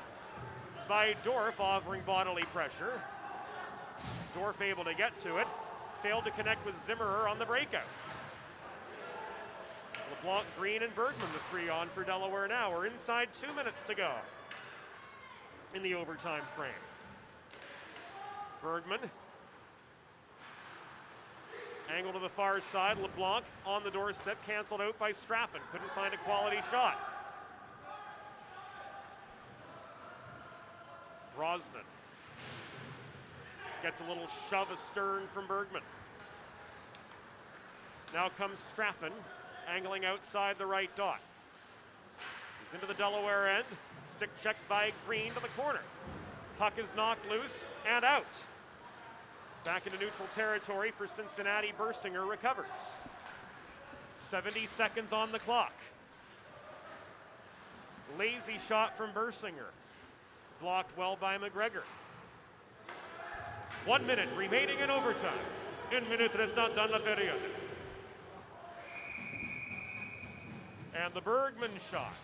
by Dorf, offering bodily pressure. Dorf able to get to it. Failed to connect with Zimmerer on the breakout. LeBlanc, Green, and Bergman, the three on for Delaware now. We're inside 2 minutes to go in the overtime frame. Bergman, angle to the far side. LeBlanc on the doorstep, canceled out by Straffen. Couldn't find a quality shot. Brosnan gets a little shove astern from Bergman. Now comes Straffen, angling outside the right dot. He's into the Delaware end. Stick checked by Green to the corner. Puck is knocked loose and out. Back into neutral territory for Cincinnati. Bursinger recovers. 70 seconds on the clock. Lazy shot from Bursinger. Blocked well by McGregor. 1 minute remaining in overtime. Un minute restant dans la période. And the Bergman shot,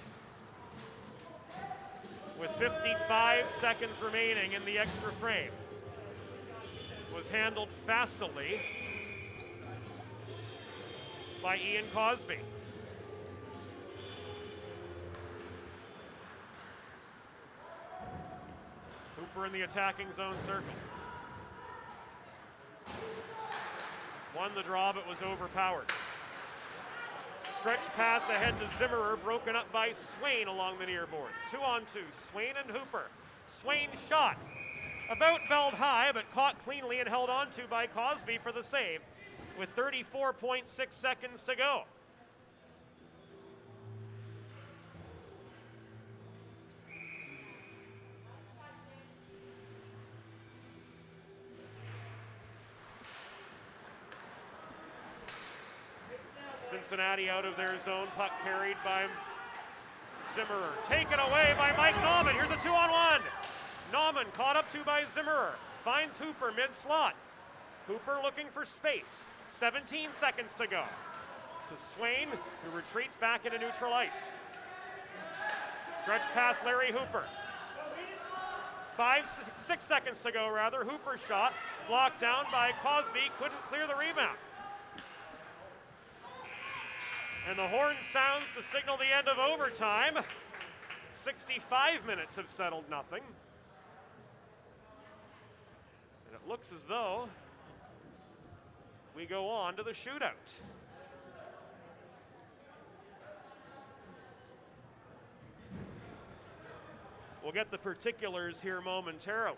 with 55 seconds remaining in the extra frame, was handled facilely by Ian Cosby. Hooper in the attacking zone circle. Won the draw, but was overpowered. Stretch pass ahead to Zimmerer, broken up by Swain along the near boards. 2-on-2, Swain and Hooper. Swain shot, about belled high, but caught cleanly and held on to by Cosby for the save, with 34.6 seconds to go. Cincinnati out of their zone, puck carried by Zimmerer. Taken away by Mike Nauman. Here's a 2-on-1. Nauman caught up to by Zimmerer. Finds Hooper mid-slot. Hooper looking for space. 17 seconds to go. To Swain, who retreats back into neutral ice. Stretch past Larry Hooper. 6 seconds to go rather. Hooper's shot blocked down by Cosby. Couldn't clear the rebound. And the horn sounds to signal the end of overtime. 65 minutes have settled nothing. And it looks as though we go on to the shootout. We'll get the particulars here momentarily.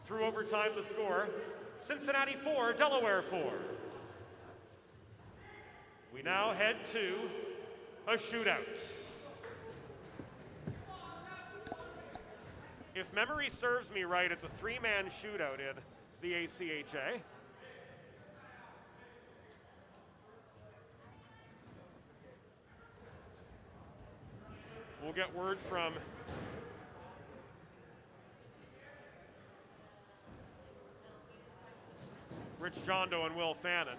Through overtime, the score, Cincinnati 4, Delaware 4. We now head to a shootout. If memory serves me right, it's a three-man shootout in the ACHA. We'll get word from Rich Jondo and Will Fannin.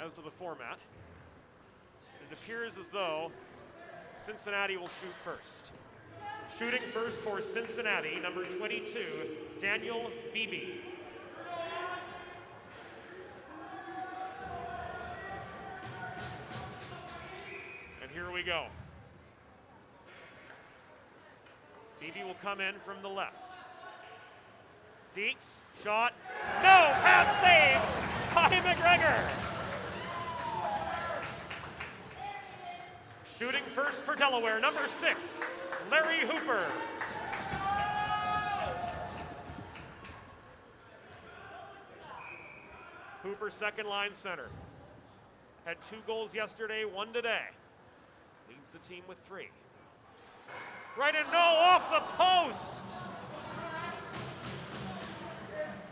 As to the format, it appears as though Cincinnati will shoot first. Shooting first for Cincinnati, number 22, Daniel Beebe. And here we go. Beebe will come in from the left. Deeks, shot, no, pass saved by McGregor. Shooting first for Delaware, number 6, Larry Hooper. Hooper, second line center. Had 2 goals yesterday, 1 today. Leads the team with 3. Right and no, off the post.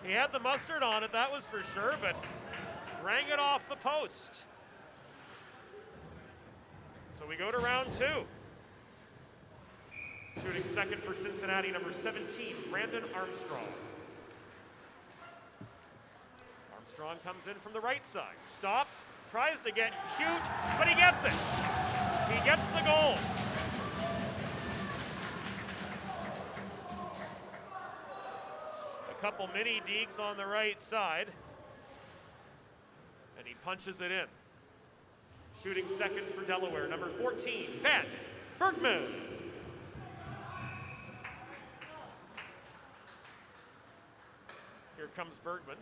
He had the mustard on it, that was for sure, but rang it off the post. So we go to round 2. Shooting second for Cincinnati, number 17, Brandon Armstrong. Armstrong comes in from the right side, stops, tries to get cute, but he gets it. He gets the goal. A couple mini deeks on the right side, and he punches it in. Shooting second for Delaware, number 14, Ben Bergman. Here comes Bergman.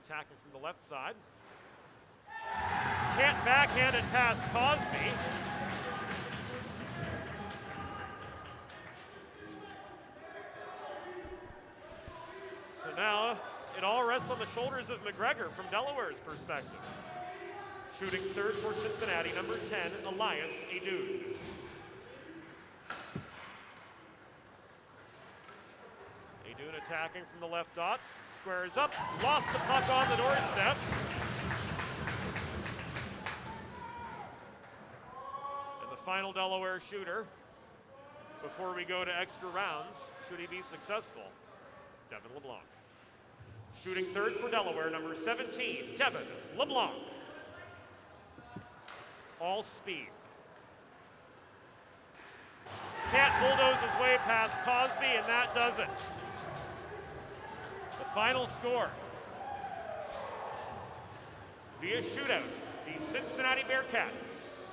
Attacking from the left side. Can't backhand it past Cosby. So now it all rests on the shoulders of McGregor from Delaware's perspective. Shooting third for Cincinnati, number 10, Elias Adoud. Adoud attacking from the left dots, squares up, lost the puck on the doorstep. And the final Delaware shooter, before we go to extra rounds, should he be successful, Devin LeBlanc. Shooting third for Delaware, number 17, Devin LeBlanc. All speed. Can't bulldoze his way past Cosby, and that does it. The final score. Via shootout, the Cincinnati Bearcats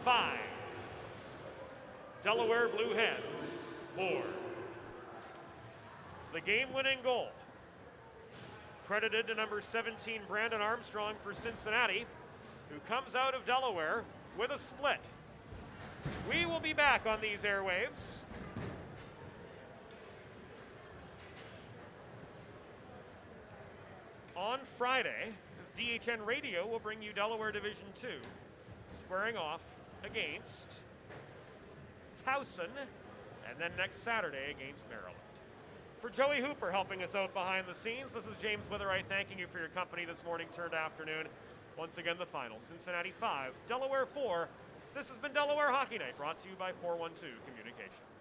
5, Delaware Blue Hens 4. The game-winning goal, credited to number 17, Brandon Armstrong for Cincinnati, who comes out of Delaware with a split. We will be back on these airwaves on Friday, as DHN Radio will bring you Delaware Division II, squaring off against Towson, and then next Saturday against Maryland. For Joey Hooper helping us out behind the scenes, this is James Witherite thanking you for your company this morning turned afternoon. Once again, the final, Cincinnati 5, Delaware 4. This has been Delaware Hockey Night, brought to you by 412 Communications.